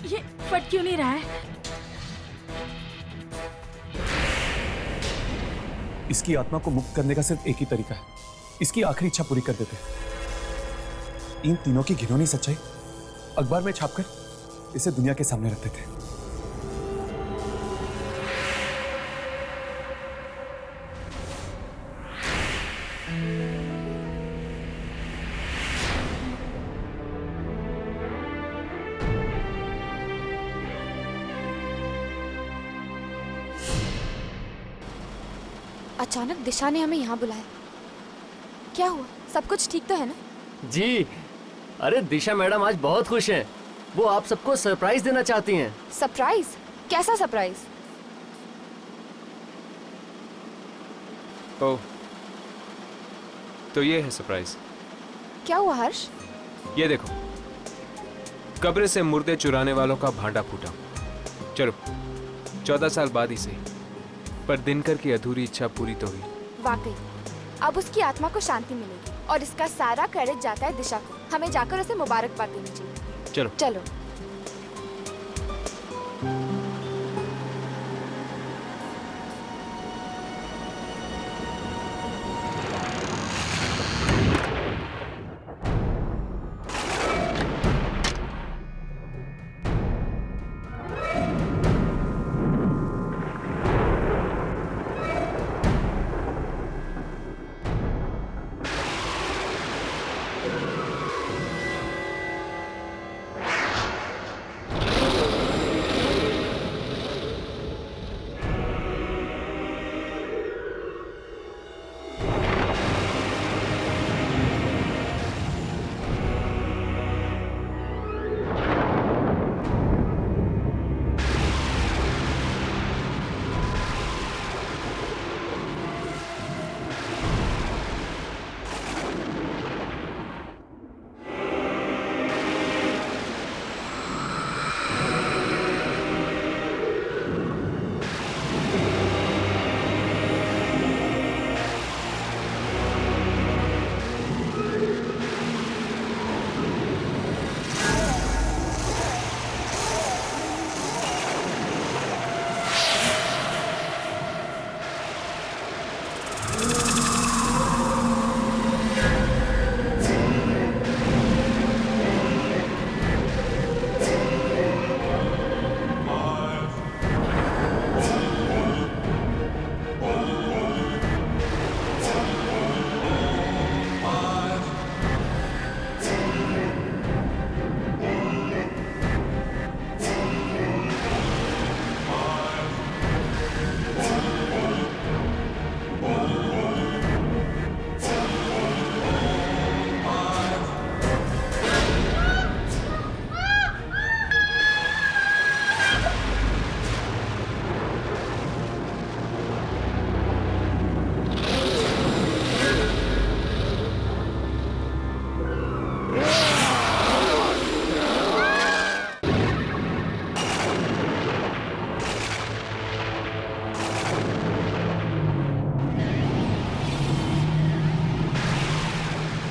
ये फट क्यों नहीं रहा है? इसकी आत्मा को मुक्त करने का सिर्फ एक ही तरीका है, इसकी आखिरी इच्छा पूरी कर देते। इन तीनों की घिनौनी सच्चाई अखबार में छापकर इसे दुनिया के सामने रखते थे। अचानक दिशा ने हमें यहाँ बुलाया, क्या हुआ? सब कुछ ठीक तो है ना? जी, अरे दिशा मैडम आज बहुत खुश हैं। वो आप सबको सरप्राइज देना चाहती हैं। सरप्राइज? कैसा सरप्राइज? ओह, तो ये है सरप्राइज। क्या हुआ हर्ष? ये देखो, कब्र से मुर्दे चुराने वालों का भांडा फूटा। चलो 14 साल बाद ही सही, पर दिनकर की अधूरी इच्छा पूरी तो हुई। वाकई अब उसकी आत्मा को शांति मिलेगी और इसका सारा क्रेडिट जाता है दिशा को। हमें जाकर उसे मुबारकबाद देनी चाहिए। चलो चलो।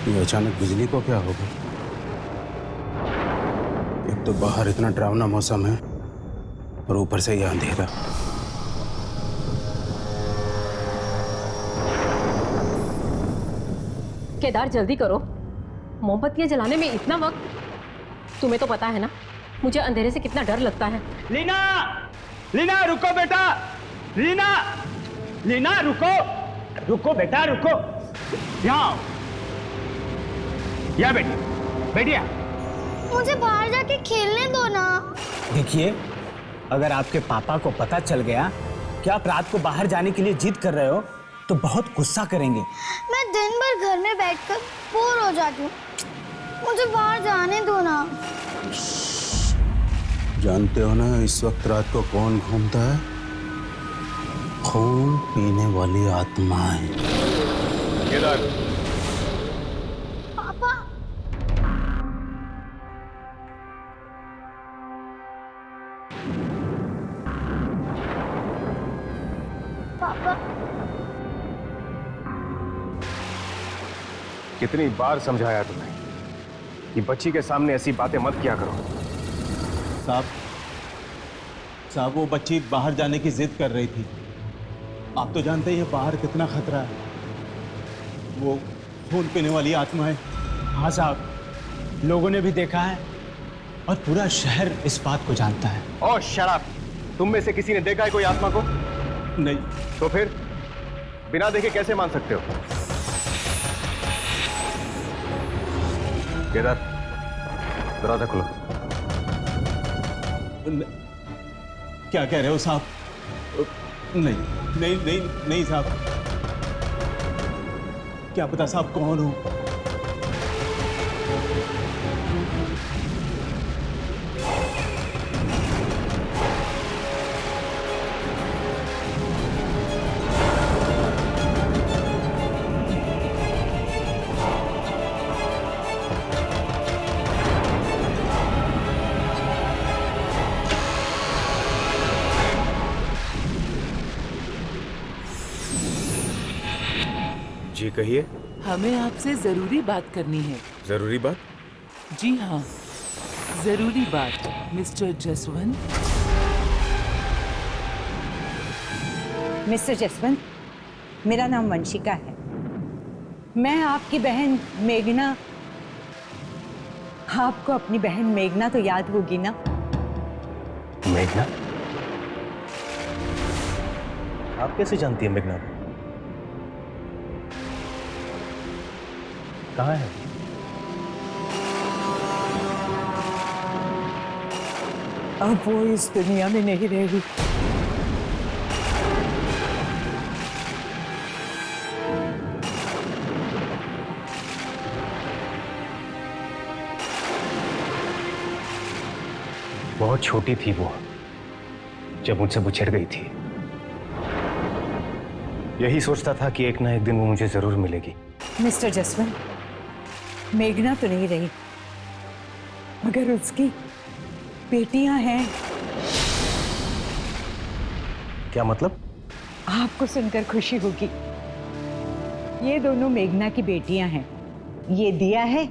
ये अचानक बिजली को क्या हो गया? एक तो बाहर इतना डरावना मौसम है और ऊपर से यह अंधेरा। केदार जल्दी करो, मोमबत्तियां जलाने में इतना वक्त? तुम्हें तो पता है ना मुझे अंधेरे से कितना डर लगता है। लीना, लीना रुको बेटा, लीना, लीना रुको, रुको बेटा रुको, यहाँ या बेटी, बैठिए। मुझे बाहर जाके खेलने दो ना। देखिए, अगर आपके पापा को पता चल गया कि आप रात को बाहर जाने के लिए जिद कर रहे हो तो बहुत गुस्सा करेंगे। मैं दिन भर घर में बैठकर बोर हो जाती हूँ, मुझे बाहर जाने दो ना। जानते हो ना इस वक्त रात को कौन घूमता है? खून पीने वाली आत्माएं। केदार, पापा, पापा, कितनी बार समझाया तुम्हें कि बच्ची के सामने ऐसी बातें मत किया करो। साहब वो बच्ची बाहर जाने की जिद कर रही थी। आप तो जानते ही हैं बाहर कितना खतरा है, वो खून पीने वाली आत्मा है। हाँ साहब, लोगों ने भी देखा है और पूरा शहर इस बात को जानता है। ओह शट अप! तुम में से किसी ने देखा है कोई आत्मा को? नहीं। तो फिर बिना देखे कैसे मान सकते हो? केदार, दरवाजा खोलो। क्या कह रहे हो साहब? नहीं नहीं नहीं नहीं साहब, क्या पता साहब कौन हो। जी कहिए। हमें आपसे जरूरी बात करनी है। जरूरी बात? जी हाँ, जरूरी बात मिस्टर जसवंत। मिस्टर जसवंत, मेरा नाम वंशिका है। मैं आपकी बहन मेघना। आपको अपनी बहन मेघना तो याद होगी ना? मेघना? आप कैसे जानती हैं मेघना? कहाँ है? अब वो इस दुनिया में नहीं रहेगी। बहुत छोटी थी वो जब मुझसे बिछड़ गई थी। यही सोचता था कि एक ना एक दिन वो मुझे जरूर मिलेगी। मिस्टर जसवंत, मेघना तो नहीं रही, मगर उसकी बेटियां हैं। क्या मतलब? आपको सुनकर खुशी होगी। ये दोनों मेघना की बेटियां हैं। ये दिया है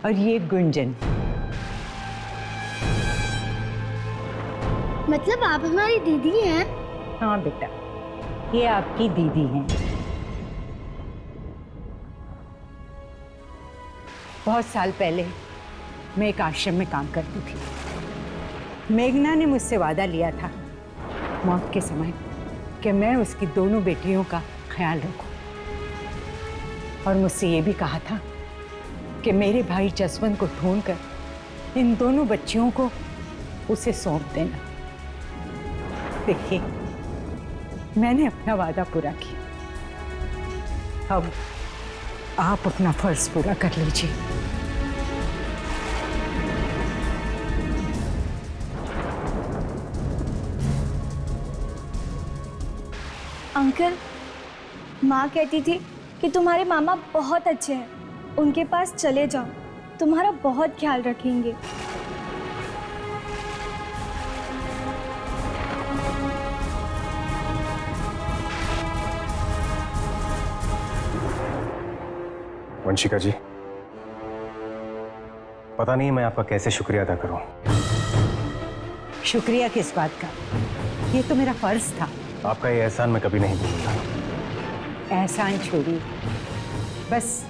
और ये गुंजन। मतलब आप हमारी दीदी हैं? हाँ बेटा, ये आपकी दीदी हैं। बहुत साल पहले मैं एक आश्रम में काम करती थी। मेघना ने मुझसे वादा लिया था मौत के समय कि मैं उसकी दोनों बेटियों का ख्याल रखूं, और मुझसे ये भी कहा था कि मेरे भाई जसवंत को ढूंढकर इन दोनों बच्चियों को उसे सौंप देना। देखिए, मैंने अपना वादा पूरा किया। अब आप अपना फर्ज पूरा कर लीजिए। अंकल, माँ कहती थी कि तुम्हारे मामा बहुत अच्छे हैं, उनके पास चले जाओ, तुम्हारा बहुत ख्याल रखेंगे। वंशिका जी, पता नहीं मैं आपका कैसे शुक्रिया अदा करूं। शुक्रिया किस बात का? ये तो मेरा फर्ज था। आपका ये एहसान मैं कभी नहीं भूलूंगा। एहसान छोड़िए, बस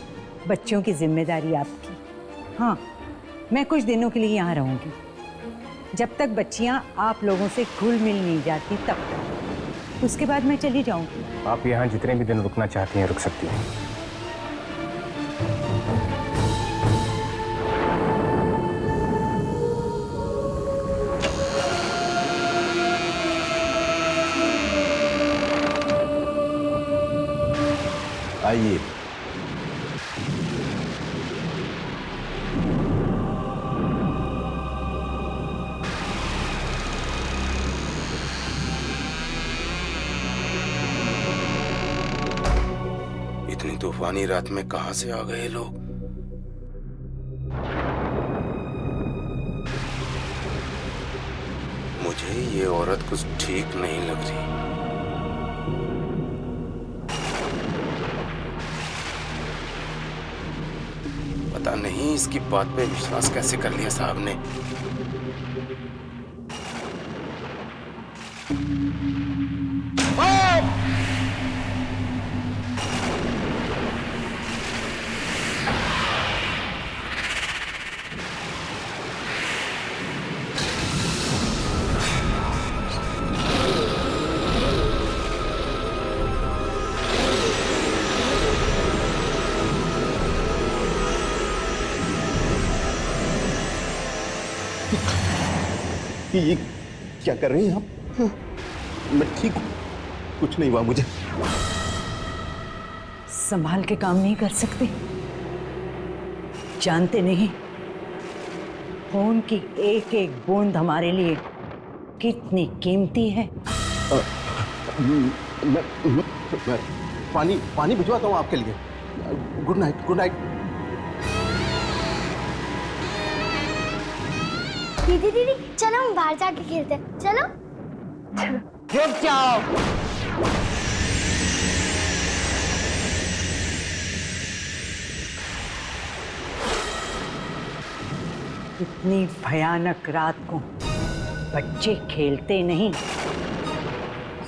बच्चों की जिम्मेदारी आपकी। हाँ, मैं कुछ दिनों के लिए यहाँ रहूंगी। जब तक बच्चियाँ आप लोगों से घुल मिल नहीं जाती तब तक। उसके बाद मैं चली जाऊंगी। आप यहाँ जितने भी दिन रुकना चाहती हैं रुक सकती हैं। आइए। इतनी तूफानी रात में कहां से आ गए लोग? मुझे ये औरत कुछ ठीक नहीं लग रही। पता नहीं इसकी बात पे विश्वास कैसे कर लिया साहब ने। ये क्या कर रही हैं आप? मैं ठीक हूँ, कुछ नहीं हुआ मुझे। संभाल के काम नहीं कर सकते? जानते नहीं खून की एक एक बूंद हमारे लिए कितनी कीमती है। मैं पानी भिजवाता हूँ आपके लिए। Good night, good night. दीदी दीदी चलो हम बाहर जाके खेलते हैं, चलो। रुक जाओ। इतनी भयानक रात को बच्चे खेलते नहीं,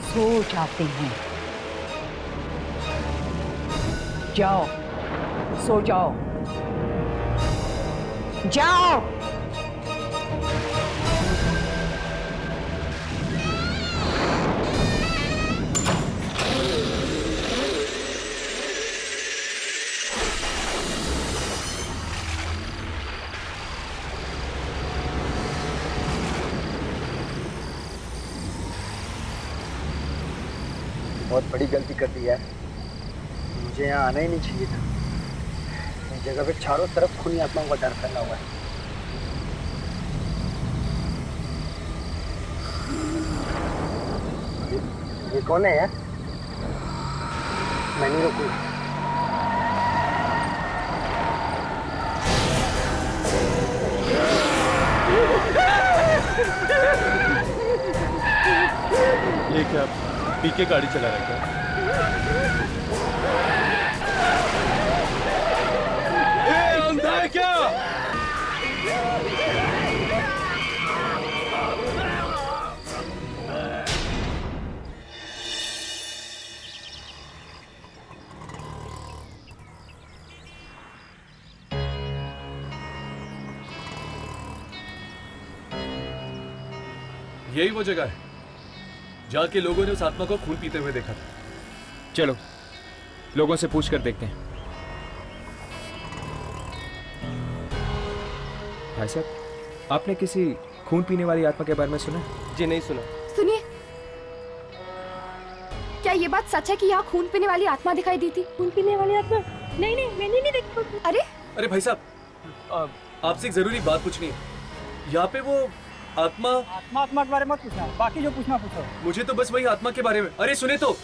सो जाते हैं। जाओ, सो जाओ, जाओ। बहुत बड़ी गलती कर दी है, मुझे यहाँ आना ही नहीं चाहिए था। इस जगह पे चारों तरफ खूनी आत्माओं का डर फैला हुआ है। ये कौन है यार? मैं नहीं रुकूंगा। ये क्या पी के गाड़ी चला रहा है? अंधा है क्या? यही वो जगह है जहाँ के लोगों ने उस आत्मा को खून पीते हुए देखा था। चलो लोगों से पूछ कर देखते हैं। भाई साहब, आपने किसी खून पीने वाली आत्मा के बारे में सुना? जी नहीं सुना। सुनिए, क्या ये बात सच है कि यहाँ खून पीने वाली आत्मा दिखाई दी थी? खून पीने वाली आत्मा? नहीं नहीं, मैंने नहीं देखी। अरे भाई साहब, आपसे एक जरूरी बात पूछनी है। यहाँ पे वो आत्मा के बारे में मत पूछना, बाकी जो पूछना पूछो। मुझे तो बस वही आत्मा के बारे में। अरे सुने तो।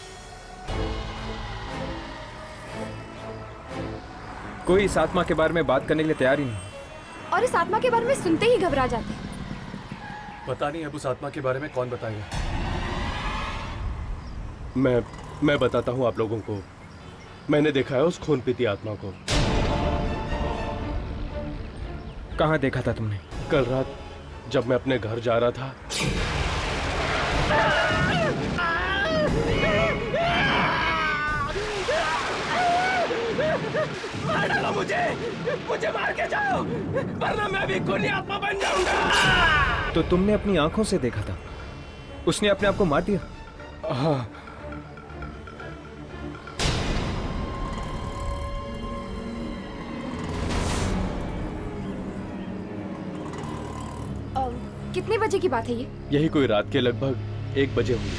कोई इस आत्मा के बारे में बात करने के लिए तैयार ही नहीं, और इस आत्मा के बारे में सुनते ही घबरा जाते हैं। पता नहीं अब उस आत्मा के बारे में कौन बताएगा। मैं बताता हूँ आप लोगों को। मैंने देखा है उस खून पीती आत्मा को। कहाँ देखा था तुमने? कल रात जब मैं अपने घर जा रहा था। मार डालो मुझे मार के जाओ, वरना मैं भी खूनी आत्मा बन जाऊंगा। तो तुमने अपनी आंखों से देखा था? उसने अपने आप को मार दिया? हाँ। कितने बजे की बात है ये? यही कोई रात के लगभग 1 बजे हुई।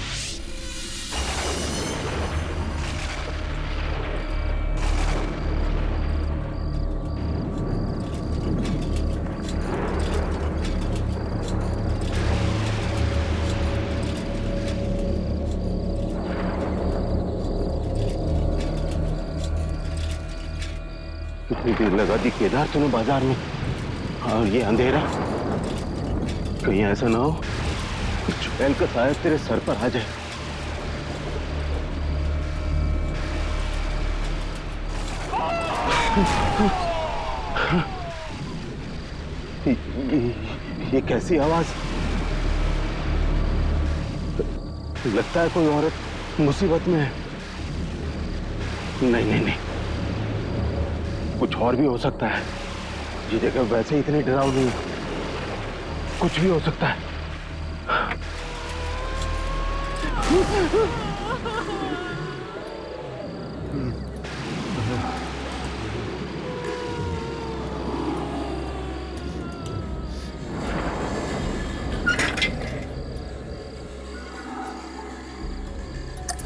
कितनी देर लगा दी केदार तुम्हें बाजार में, और ये अंधेरा। कहीं ऐसा ना हो चुड़ैल का साया तेरे सर पर आ जाए। ये कैसी आवाज? लगता है कोई औरत मुसीबत में है। नहीं नहीं नहीं, कुछ और भी हो सकता है। ये जगह वैसे ही इतनी डरावनी है, कुछ भी हो सकता है।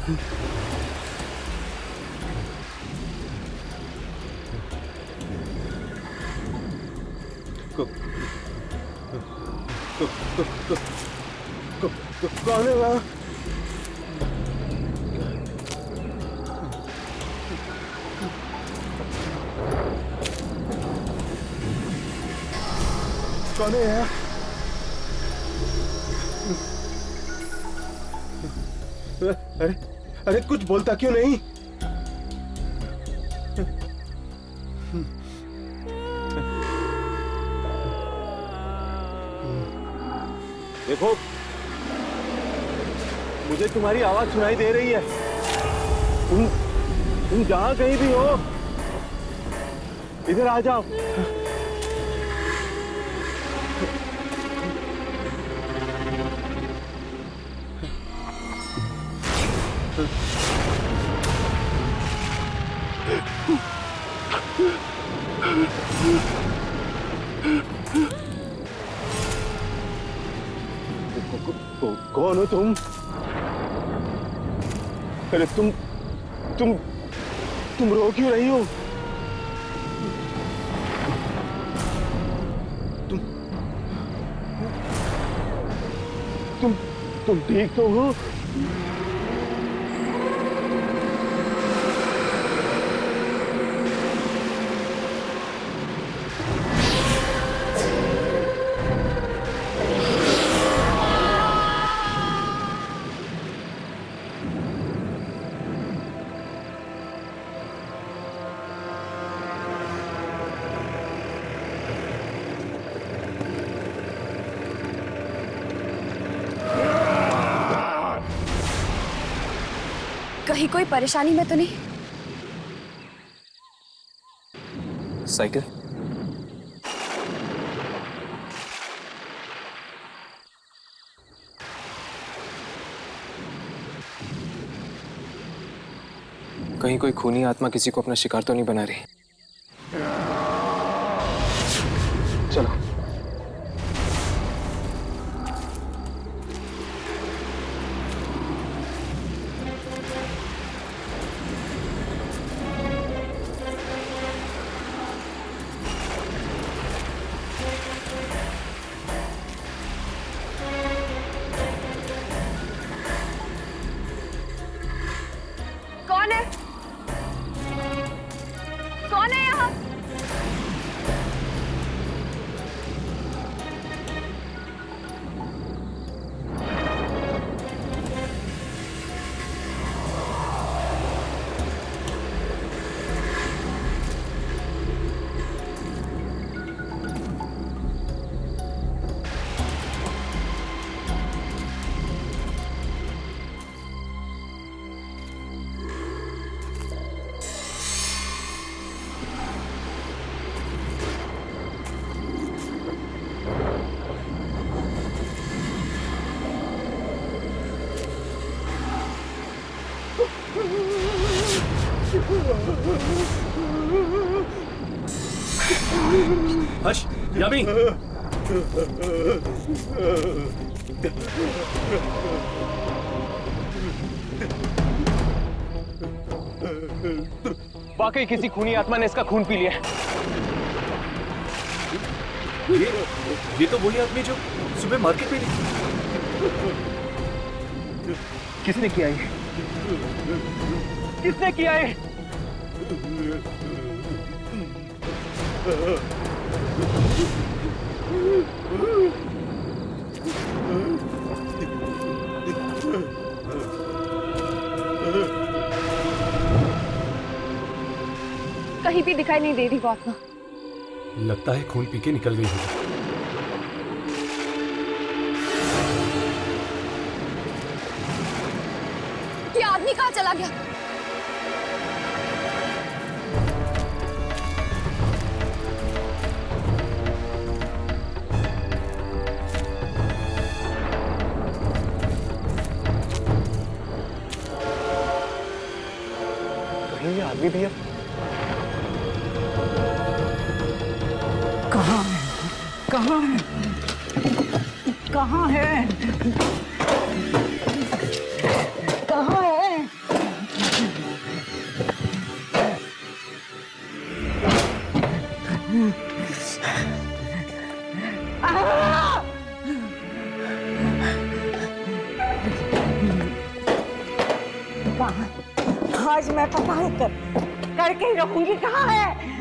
कौन है वहाँ? कौन है यहाँ? अरे अरे कुछ बोलता क्यों नहीं? देखो, मुझे तुम्हारी आवाज सुनाई दे रही है। तुम जहां कहीं भी हो, इधर आ जाओ। कौन हो तुम? अरे तुम रो क्यों रही हो? तुम ठीक तो हो? कहीं कोई परेशानी में तो नहीं? साइकिल? कहीं कोई खूनी आत्मा किसी को अपना शिकार तो नहीं बना रही? चलो। कौन है? कौन है यहाँ? हर्ष, यामी। वाकई किसी खूनी आत्मा ने इसका खून पी लिया। ये तो वही आदमी जो सुबह मार्केट में नहीं। किसने किया ये? किसने किया ये? कहीं भी दिखाई नहीं दे रही वो आत्मा। लगता है खून पी के निकल गई होगी। ये आदमी कहाँ चला गया? ये आदमी भी है? कहाँ है? कहाँ है? कहाँ है? कहाँ है? कहाँ? आज मैं पता करके ही रहूंगी। कहाँ है?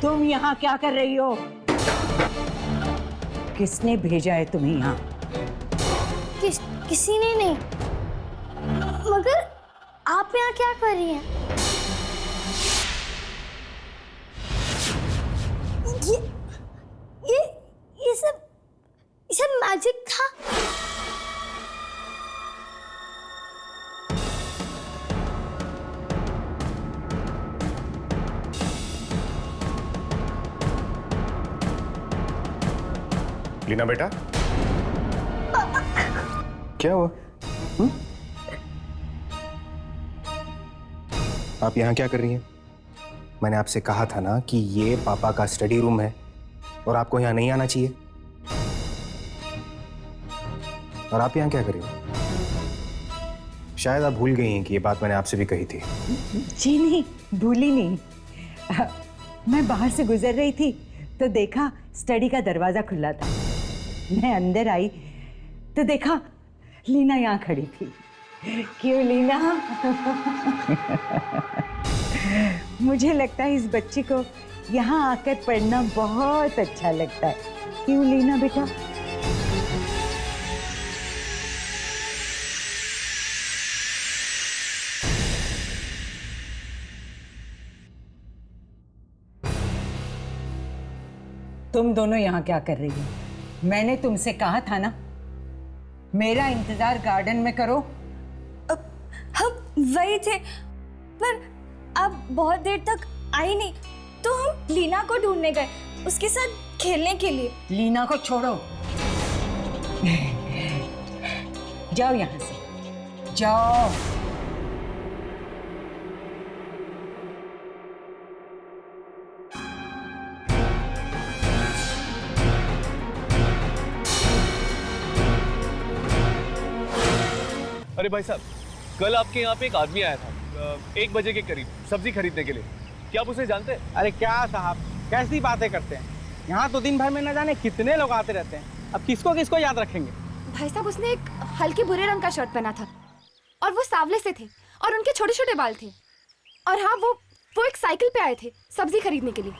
तुम यहाँ क्या कर रही हो? किसने भेजा है तुम्हें यहाँ? किसी ने नहीं। मगर आप यहाँ क्या कर रही हैं? ये सब मैजिक था। लीना बेटा, क्या हुआ? आप यहाँ क्या कर रही हैं? मैंने आपसे कहा था ना कि ये पापा का स्टडी रूम है और आपको यहाँ नहीं आना चाहिए। और आप यहाँ क्या कर रही हो? शायद आप भूल गई हैं कि ये बात मैंने आपसे भी कही थी। जी नहीं, भूली नहीं। मैं बाहर से गुजर रही थी तो देखा स्टडी का दरवाजा खुला था। मैं अंदर आई तो देखा लीना यहाँ खड़ी थी। क्यों लीना? मुझे लगता है इस बच्ची को यहाँ आकर पढ़ना बहुत अच्छा लगता है। क्यों लीना बेटा? तुम दोनों यहाँ क्या कर रही हो? मैंने तुमसे कहा था ना मेरा इंतजार गार्डन में करो। हम वही थे, पर अब बहुत देर तक आई नहीं तो हम लीना को ढूंढने गए, उसके साथ खेलने के लिए। लीना को छोड़ो, जाओ यहाँ से, जाओ। अरे भाई साहब, कल आपके यहाँ पे एक आदमी आया था 1 बजे के करीब सब्जी खरीदने के लिए। क्या आप उसे जानते हैं? अरे क्या साहब, कैसी बातें करते हैं? यहाँ तो दिन भर में न जाने कितने लोग आते रहते हैं। अब किसको किसको याद रखेंगे? भाई साहब, उसने एक हल्के भूरे रंग का शर्ट पहना था और वो सांवले से थे और उनके छोटे छोटे बाल थे। और हाँ, वो एक साइकिल पे आए थे सब्जी खरीदने के लिए।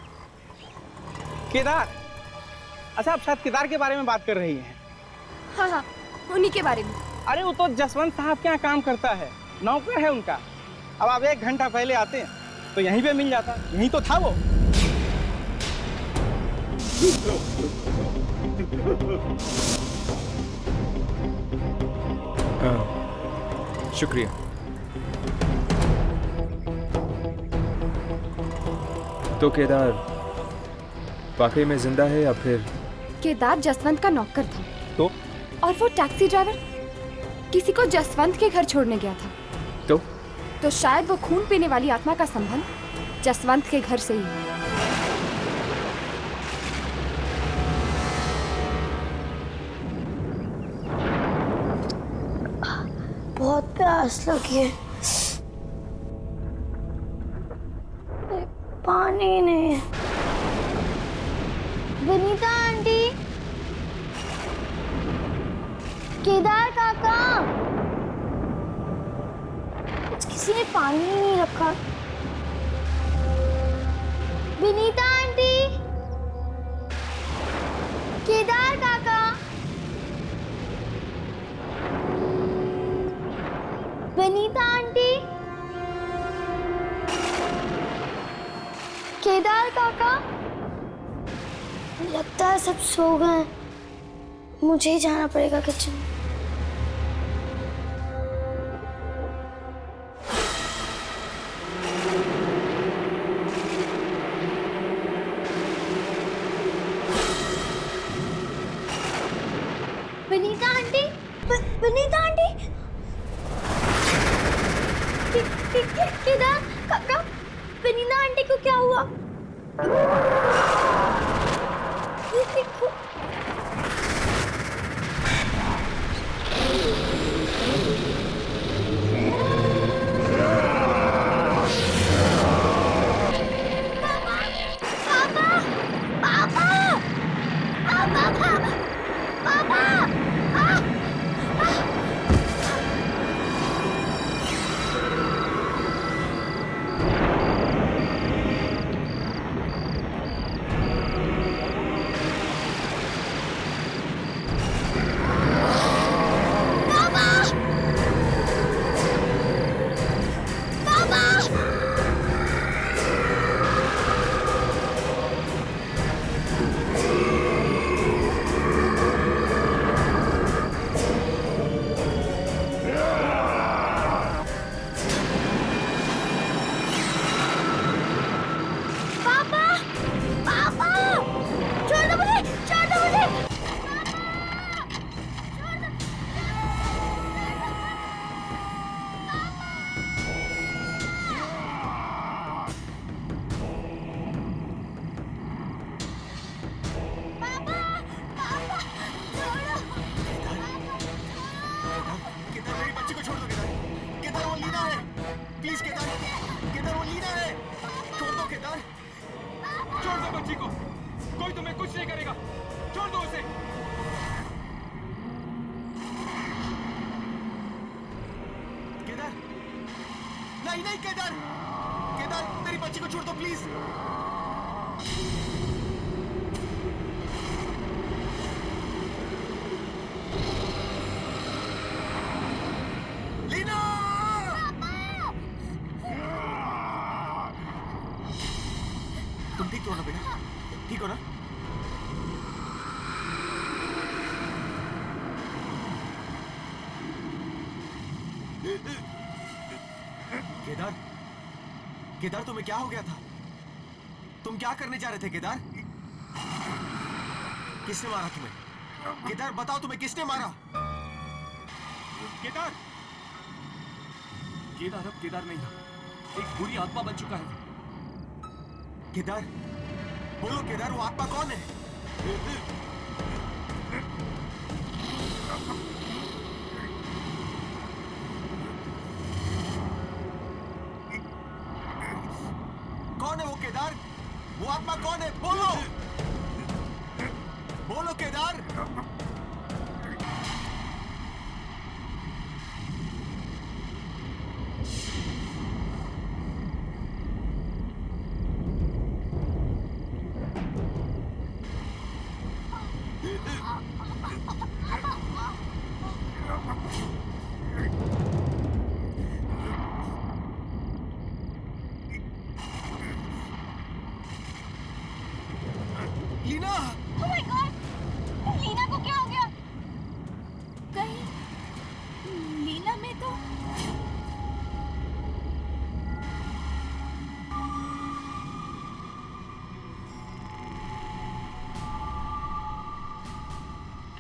केदार? अच्छा, आप शायद केदार के बारे में बात कर रही हैं। हाँ हाँ, उन्हीं के बारे में। अरे वो तो जसवंत साहब के यहाँ काम करता है, नौकर है उनका। अब आप 1 घंटा पहले आते हैं तो यहीं पे मिल जाता, यहीं तो था वो। शुक्रिया। तो केदार वाकई में जिंदा है या फिर? केदार जसवंत का नौकर था। तो? और वो टैक्सी ड्राइवर किसी को जसवंत के घर छोड़ने गया था। तो शायद वो खून पीने वाली आत्मा का संबंध जसवंत के घर से ही है। बहुत प्यास लगी है, पानी नहीं। विनीता आंटी, केदार काका, किसी ने पानी नहीं रखा। विनीता आंटी, केदार काका, विनीता आंटी, केदार काका। लगता है सब सो गए, मुझे ही जाना पड़ेगा किचन में। विनीता आंटी, विनीता आंटी, केदार काका, विनीना आंटी को क्या हुआ? ये देखो। नहीं केदार, केदार मेरी बच्ची को छोड़ दो प्लीज। लीना! तुम ठीक हो ना बेटा? ठीक हो ना? केदार, केदार तुम्हें क्या हो गया था? तुम क्या करने जा रहे थे केदार? किसने मारा तुम्हें? केदार बताओ तुम्हें किसने मारा? केदार, केदार अब केदार नहीं था, एक बुरी आत्मा बन चुका है। केदार, बोलो केदार वो आत्मा कौन है? कौन है वो केदार? वो आत्मा कौन है? बोलो, बोलो Kedar. Leena! Oh my God! Leena को क्या हो गया? कहीं लीना में तो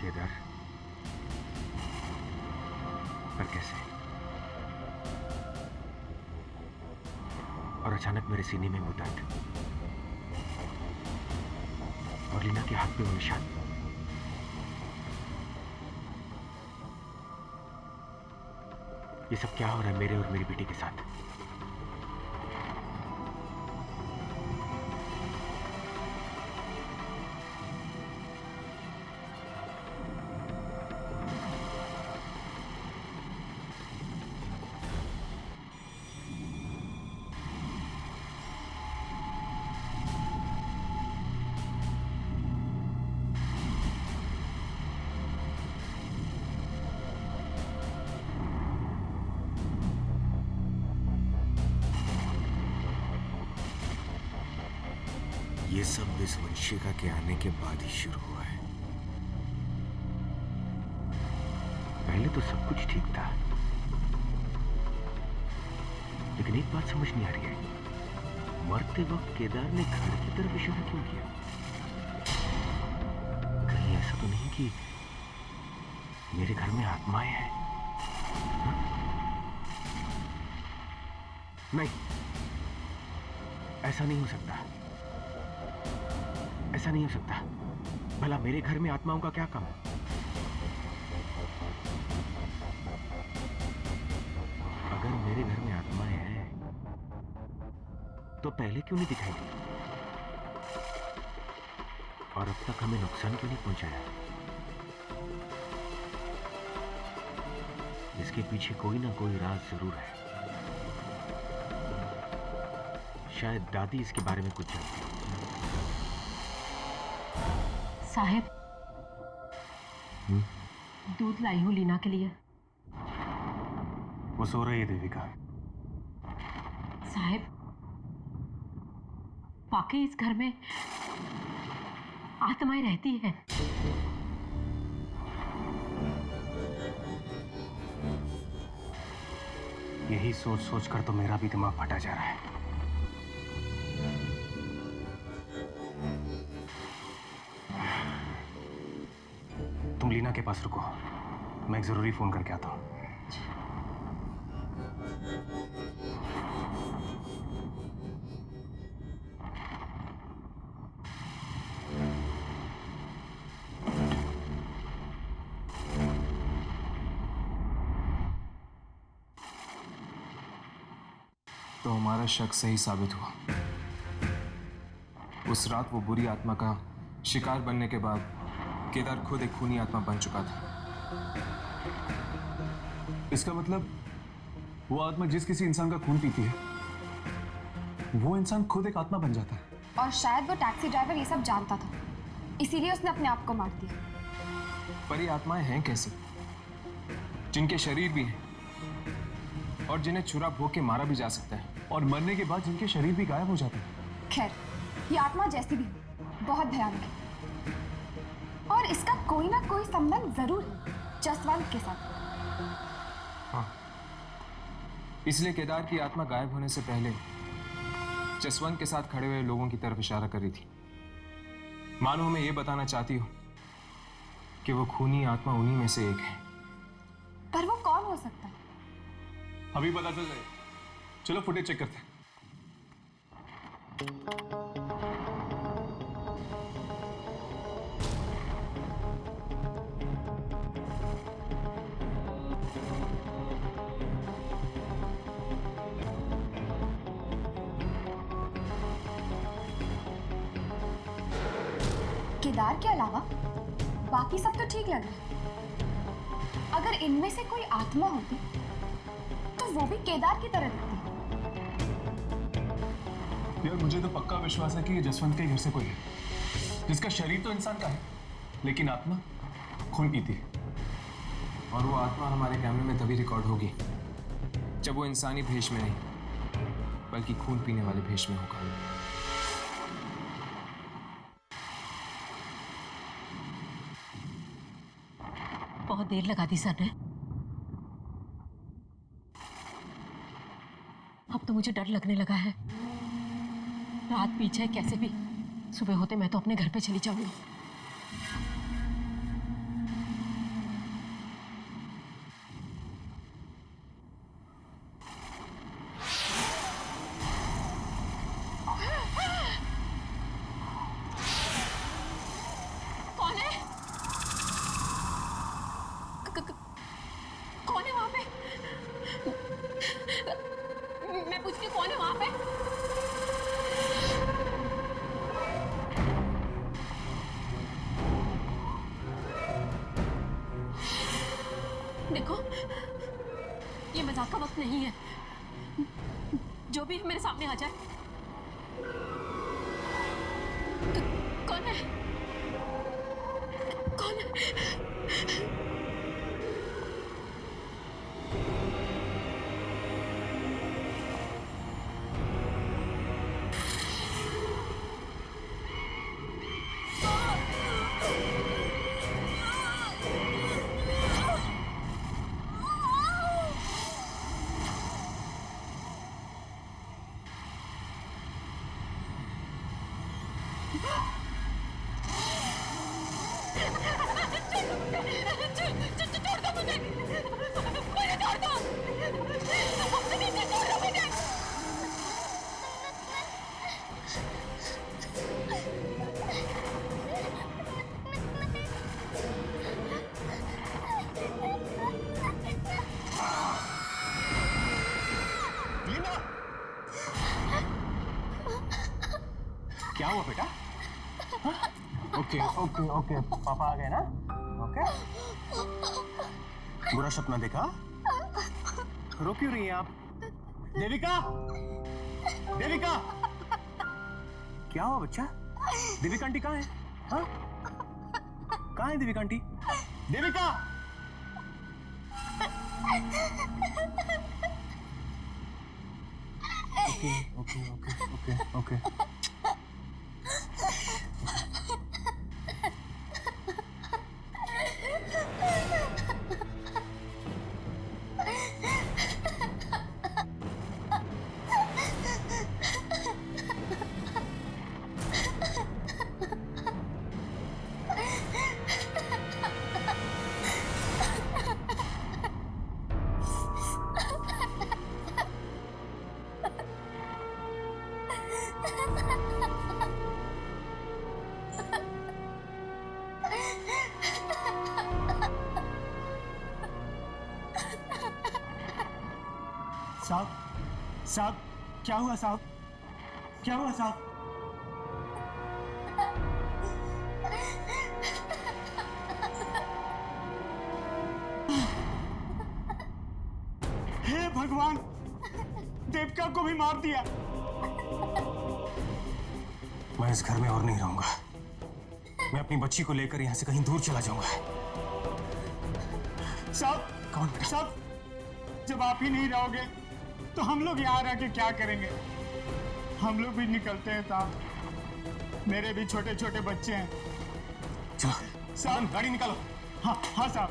केदार, पर कैसे? और अचानक मेरे सीने में वो दर्द और लीना के हाथ पे वो निशान। ये सब क्या हो रहा है मेरे और मेरी बेटी के साथ? ये सब इस वंशिका के आने के बाद ही शुरू हुआ है। पहले तो सब कुछ ठीक था, लेकिन एक बात समझ नहीं आ रही है, मरते वक्त केदार ने घर की तरफ इशारा क्यों किया? कहीं ऐसा तो नहीं कि मेरे घर में आत्माएं हैं? नहीं, ऐसा नहीं हो सकता, ऐसा नहीं हो सकता। भला मेरे घर में आत्माओं का क्या काम है? अगर मेरे घर में आत्माएं हैं तो पहले क्यों नहीं दिखाई दी? और अब तक हमें नुकसान क्यों नहीं पहुंचाया? इसके पीछे कोई ना कोई राज जरूर है। शायद दादी इसके बारे में कुछ जानती है। साहब, दूध लाई हूं लीना के लिए। वो सो रही है देविका। साहब, वाकई इस घर में आत्माएं रहती हैं। यही सोच सोच कर तो मेरा भी दिमाग फटा जा रहा है। तुम लीना के पास रुको, मैं एक जरूरी फोन करके आता हूं। तो हमारा शक सही साबित हुआ। उस रात वो बुरी आत्मा का शिकार बनने के बाद केदार खुद एक खूनी आत्मा बन चुका था। इसका मतलब वो आत्मा जिस किसी इंसान का खून पीती है, वो इंसान खुद एक आत्मा बन जाता है। और शायद वो टैक्सी ड्राइवर ये सब जानता था, इसीलिए उसने अपने आप को मार दिया। पर ये आत्माएं हैं कैसी, जिनके शरीर भी हैं और जिन्हें छुरा भोग के मारा भी जा सकता है, और मरने के बाद जिनके शरीर भी गायब हो जाते हैं। खैर, ये आत्मा जैसी भी बहुत भयानक है और इसका कोई ना कोई संबंध जरूर है जसवंत के साथ। हाँ, इसलिए केदार की आत्मा गायब होने से पहले जसवंत के साथ खड़े हुए लोगों की तरफ इशारा कर रही थी। मानो मैं ये बताना चाहती हूँ कि वो खूनी आत्मा उन्हीं में से एक है। पर वो कौन हो सकता है? अभी पता चल जाएगा। चलो फुटेज चेक करते हैं। केदार के अलावा बाकी सब तो ठीक लग रहा है। अगर इनमें से कोई आत्मा होती तो वो भी केदार की तरह दिखती। यार मुझे तो पक्का विश्वास है कि ये जसवंत के घर से कोई है, जिसका शरीर तो इंसान का है लेकिन आत्मा खून पीती है। और वो आत्मा हमारे कैमरे में तभी रिकॉर्ड होगी जब वो इंसानी भेष में नहीं बल्कि खून पीने वाले भेष में होगा। बहुत देर लगा दी सर ने। अब तो मुझे डर लगने लगा है। रात पीछे कैसे भी सुबह होते मैं तो अपने घर पे चली जाऊंगी। कौन है? कौन है वहां पे? मैं पूछती हूँ, कौन है वहां पे? देखो, ये मजाक का वक्त नहीं है। जो भी मेरे सामने आ जाए। कौन है? कौन है? चलो क्या हुआ बेटा? ओके ओके ओके, पापा आ गए ना? ओके, बुरा सपना देखा? रो क्यों रही हैं आप? देविका, देविका, क्या हुआ बच्चा? देविका आंटी कहाँ है? हाँ? कहाँ है Devika aunty? Devika! Okay okay okay okay okay. साहब, साहब, क्या हुआ साहब? क्या हुआ साहब? हे भगवान, देविका को भी मार दिया। मैं इस घर में और नहीं रहूंगा। मैं अपनी बच्ची को लेकर यहाँ से कहीं दूर चला जाऊंगा। साहब, कौन बेटा? साहब, जब आप ही नहीं रहोगे तो हम लोग यहाँ रह के क्या करेंगे? हम लोग भी निकलते हैं साहब, मेरे भी छोटे छोटे बच्चे हैं। चलो साहब, गाड़ी निकालो। हाँ हाँ साहब।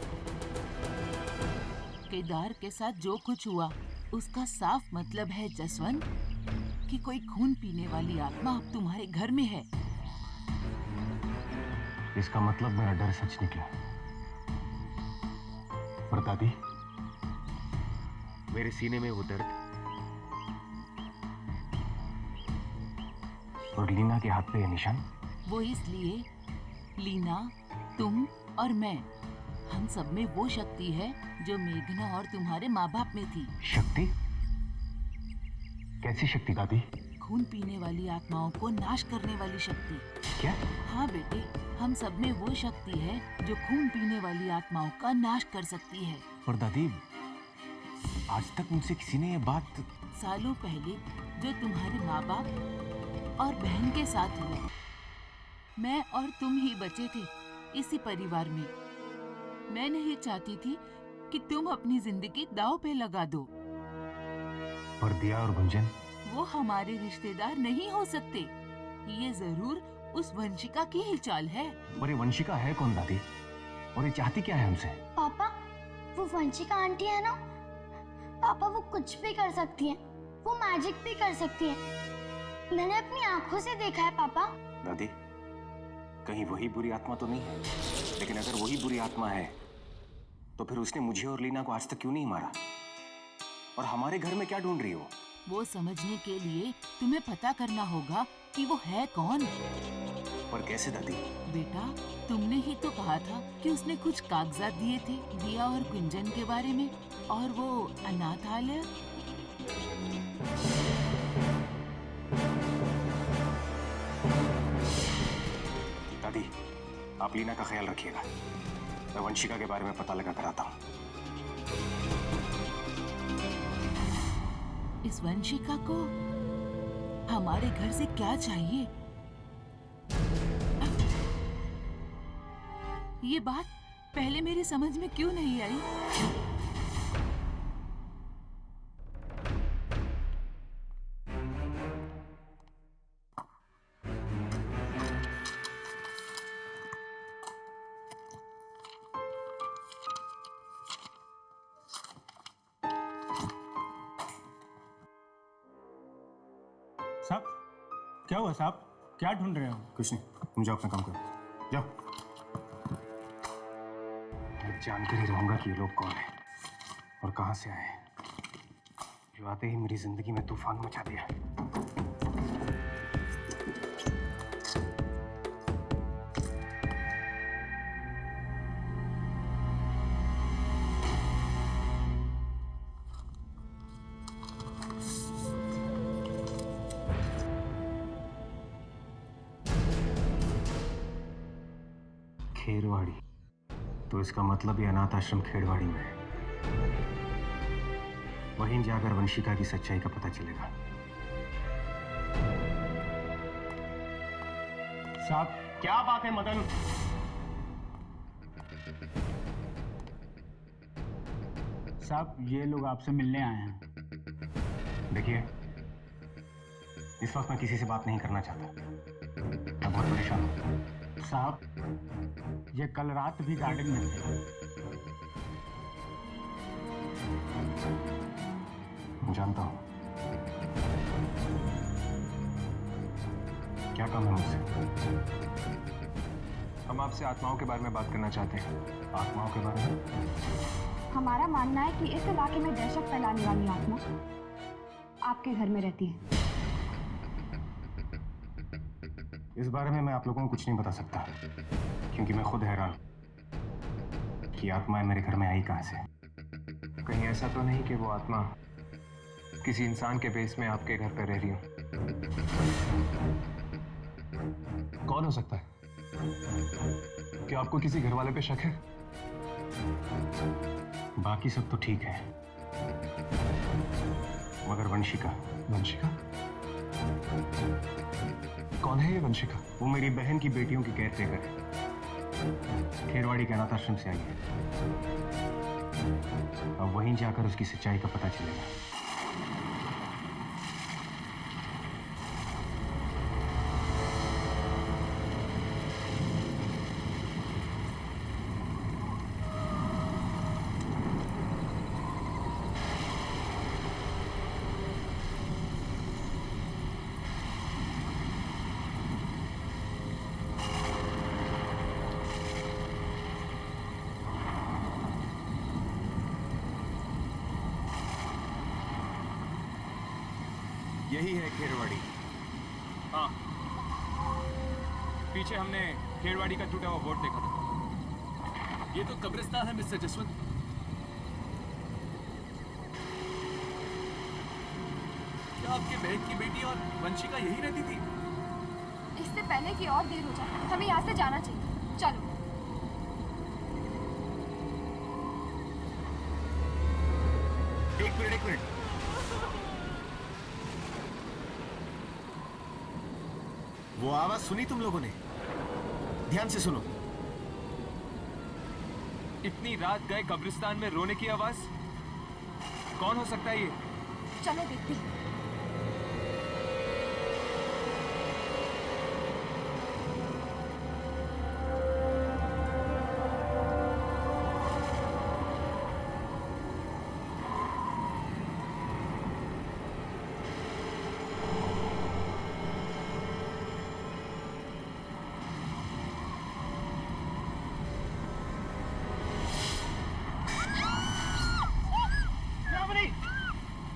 केदार के साथ जो कुछ हुआ उसका साफ मतलब है जसवंत कि कोई खून पीने वाली आत्मा अब तुम्हारे घर में है। इसका मतलब मेरा डर सच निकला। और दादी, मेरे सीने में वो दर्द और लीना के हाथ पे ये निशान, वो इसलिए लीना, तुम और मैं, हम सब में वो शक्ति है जो मेघना और तुम्हारे माँ बाप में थी। शक्ति? कैसी शक्ति दादी? खून पीने वाली आत्माओं को नाश करने वाली शक्ति। क्या? हाँ बेटे, हम सब में वो शक्ति है जो खून पीने वाली आत्माओं का नाश कर सकती है। और दादी, आज तक मुझसे किसी ने ये बात... सालों पहले जो तुम्हारे माँ बाप और बहन के साथ हुआ, मैं और तुम ही बचे थे इसी परिवार में। मैं नहीं चाहती थी कि तुम अपनी जिंदगी दांव पे लगा दो। पर दिया और गुंजन, वो हमारे रिश्तेदार नहीं हो सकते। ये जरूर उस वंशिका की ही चाल है। और ये वंशिका है कौन दादी? और ये चाहती क्या है हमसे? पापा, वो वंशिका आंटी है ना पापा, वो कुछ भी कर सकती है, वो मैजिक भी कर सकती है। मैंने अपनी आंखों से देखा है पापा। दादी, कहीं वही बुरी आत्मा तो नहीं है? लेकिन अगर वही बुरी आत्मा है तो फिर उसने मुझे और लीना को आज तक क्यों नहीं मारा? और हमारे घर में क्या ढूंढ रही हो? वो समझने के लिए तुम्हें पता करना होगा कि वो है कौन। पर कैसे दादी? बेटा, तुमने ही तो कहा था कि उसने कुछ कागजात दिए थे दिया और गुंजन के बारे में, और वो अनाथालय। दादी, आप लीना का ख्याल रखिएगा। मैं वंशिका के बारे में पता लगा कर आता हूँ। इस वंशिका को हमारे घर से क्या चाहिए? ये बात पहले मेरी समझ में क्यों नहीं आई? साहब, क्या हुआ साहब? क्या ढूंढ रहे हो? कुछ नहीं, तुम जाओ अपना काम करो, जाओ। मैं जानकर ही रहूंगा कि ये लोग कौन है और कहां से आए हैं, जो आते ही मेरी जिंदगी में तूफान मचा दिया। खेरवाड़ी, तो इसका मतलब ये अनाथ आश्रम खेरवाड़ी में है। वहीं जाकर वंशिका की सच्चाई का पता चलेगा। साहब क्या बात है मदन? साहब ये लोग आपसे मिलने आए हैं। देखिए, इस वक्त मैं किसी से बात नहीं करना चाहता। मैं बहुत परेशान हूं। साहब ये कल रात भी गार्डन में थे। जानता हूं। क्या काम है मुझसे? हम आपसे आत्माओं के बारे में बात करना चाहते हैं। आत्माओं के बारे में? हमारा मानना है कि इस इलाके में दहशत फैलाने वाली आत्मा आपके घर में रहती है। इस बारे में मैं आप लोगों को कुछ नहीं बता सकता, क्योंकि मैं खुद हैरान हूं कि आत्माएं मेरे घर में आई कहां से। कहीं ऐसा तो नहीं कि वो आत्मा किसी इंसान के बेस में आपके घर पर रह रही हो? कौन हो सकता है? क्या आपको किसी घर वाले पे शक है? बाकी सब तो ठीक है, मगर वंशिका। वंशिका? कौन है ये वंशिका? वो मेरी बहन की बेटियों की केयरटेकर है। खेरवाड़ी के अनाथ आश्रम से आई है। अब वहीं जाकर उसकी सच्चाई का पता चलेगा। यही है खेरवाड़ी। हाँ, पीछे हमने खेरवाड़ी का टूटा हुआ बोर्ड देखा था। ये तो कब्रिस्तान है मिस्टर जसवंत। क्या आपके बहन की बेटी और वंशिका यही रहती थी? इससे पहले कि और देर हो जाए, हमें यहाँ से जाना चाहिए। चलो। एक मिनट। वो आवाज सुनी तुम लोगों ने? ध्यान से सुनो। इतनी रात गए कब्रिस्तान में रोने की आवाज? कौन हो सकता है ये? चलो देखते हैं।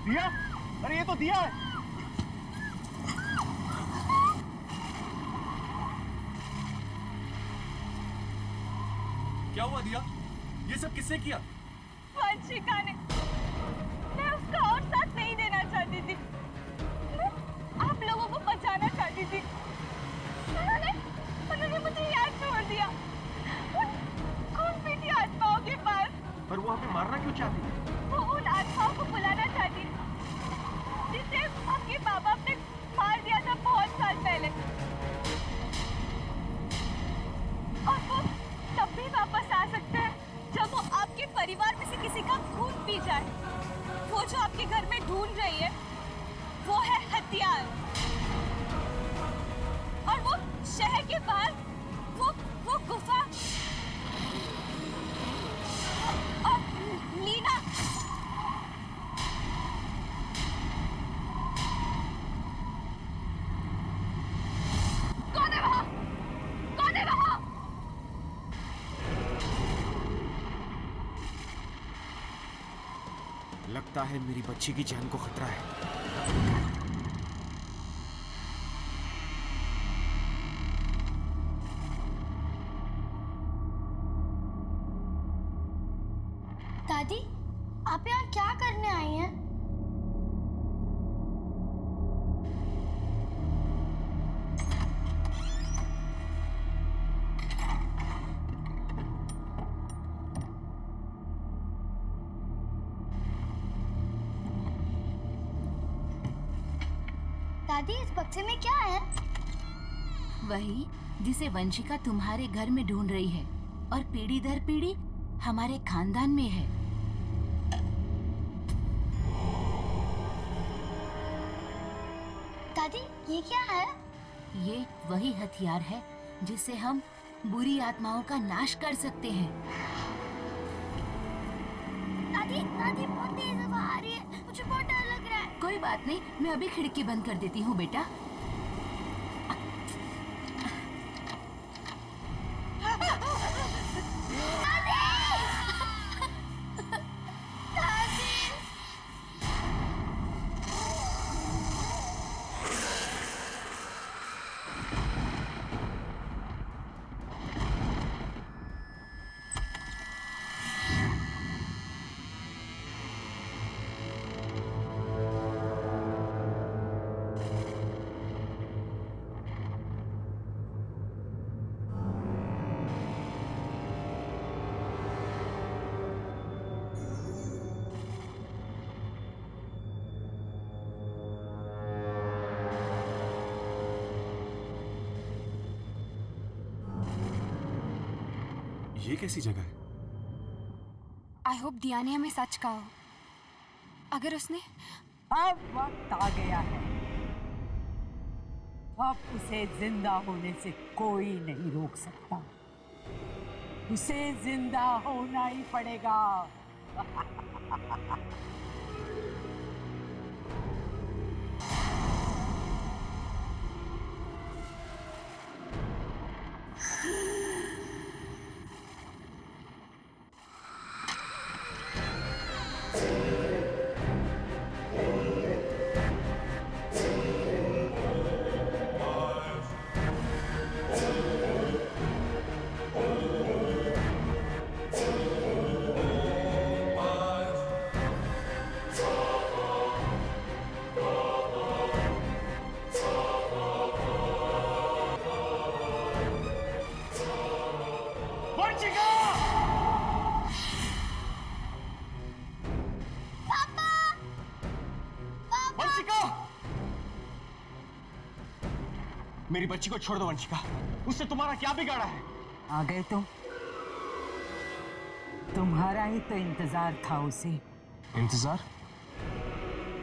दिया? अरे ये तो दिया है। क्या हुआ दिया? ये सब किसने किया? वंशिका ने। मैं उसका और साथ नहीं देना चाहती थी। मैं आप लोगों को बचाना चाहती थी। उन्होंने मुझे यहाँ छोड़ दिया। कौन पीटी आत्माओं के पास? पर वो हमें मारना क्यों चाहती? वो उन आत्माओं को बुलाना चाहती जिसे आपके बाबा ने मार दिया था बहुत साल पहले। और वो तब भी वापस आ सकते हैं जब वो आपके परिवार में से किसी का खून पी जाए। वो जो आपके घर में ढूंढ रही है वो है हथियार। और वो शहर के बाहर वो गुफा और लीना। कौन है वहां? कौन है वहां? लगता है मेरी बच्ची की जान को खतरा है। दादी, आप यहाँ क्या करने आई हैं? दादी, इस बक्से में क्या है? वही जिसे वंशिका तुम्हारे घर में ढूंढ रही है और पीढ़ी दर पीढ़ी हमारे खानदान में है। दादी, ये क्या है? ये वही हथियार है जिससे हम बुरी आत्माओं का नाश कर सकते हैं। दादी, दादी बहुत तेज हवा आ रही है, मुझे बहुत डर लग रहा है। कोई बात नहीं, मैं अभी खिड़की बंद कर देती हूँ बेटा। ये कैसी जगह है? आई होप दिया ने हमें सच कहा हो। अगर उसने अब वक्त आ गया है, अब उसे जिंदा होने से कोई नहीं रोक सकता। उसे जिंदा होना ही पड़ेगा। मेरी बच्ची को छोड़ दो वंशिका, उससे तुम्हारा क्या बिगाड़ा है? आ गए तुम? तुम्हारा ही तो इंतजार था उसे। इंतजार?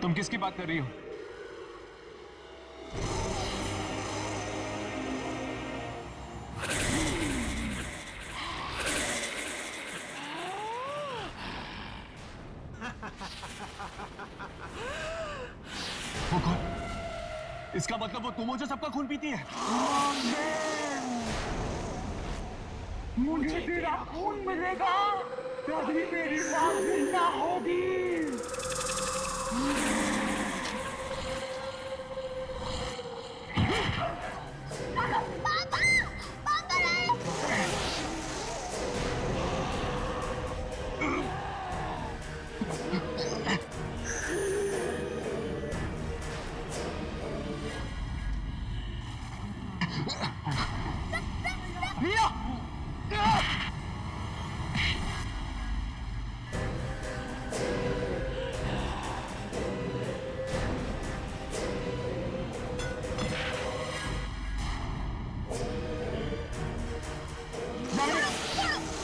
तुम किसकी बात कर रही हो? वो कौन? इसका मतलब वो तुम हो जो सबका खून पीती है? मुझे तेरा खून मिलेगा तभी मेरी मां जिंदा होगी।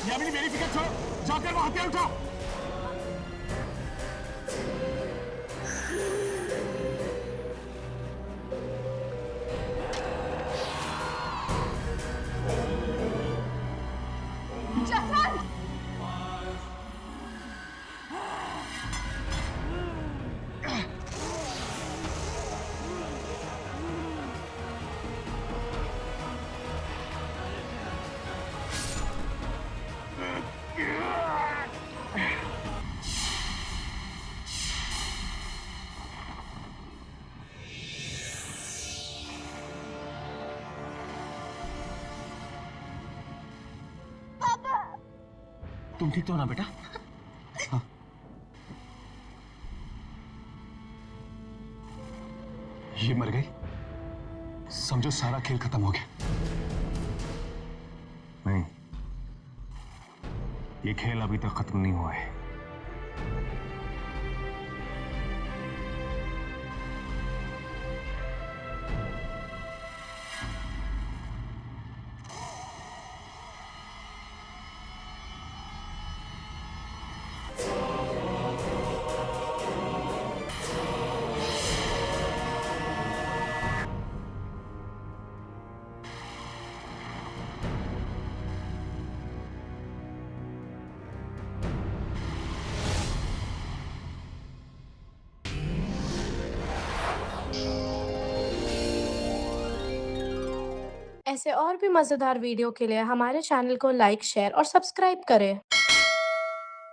यामिनी, मेरी फिक्र छोड़, जाकर वो हथियार उठाओ। तुम ठीक तो हो ना बेटा? हाँ। ये मर गई, समझो सारा खेल खत्म हो गया। नहीं, ये खेल अभी तक खत्म नहीं हुआ है। ऐसे और भी मज़ेदार वीडियो के लिए हमारे चैनल को लाइक, शेयर और सब्सक्राइब करें।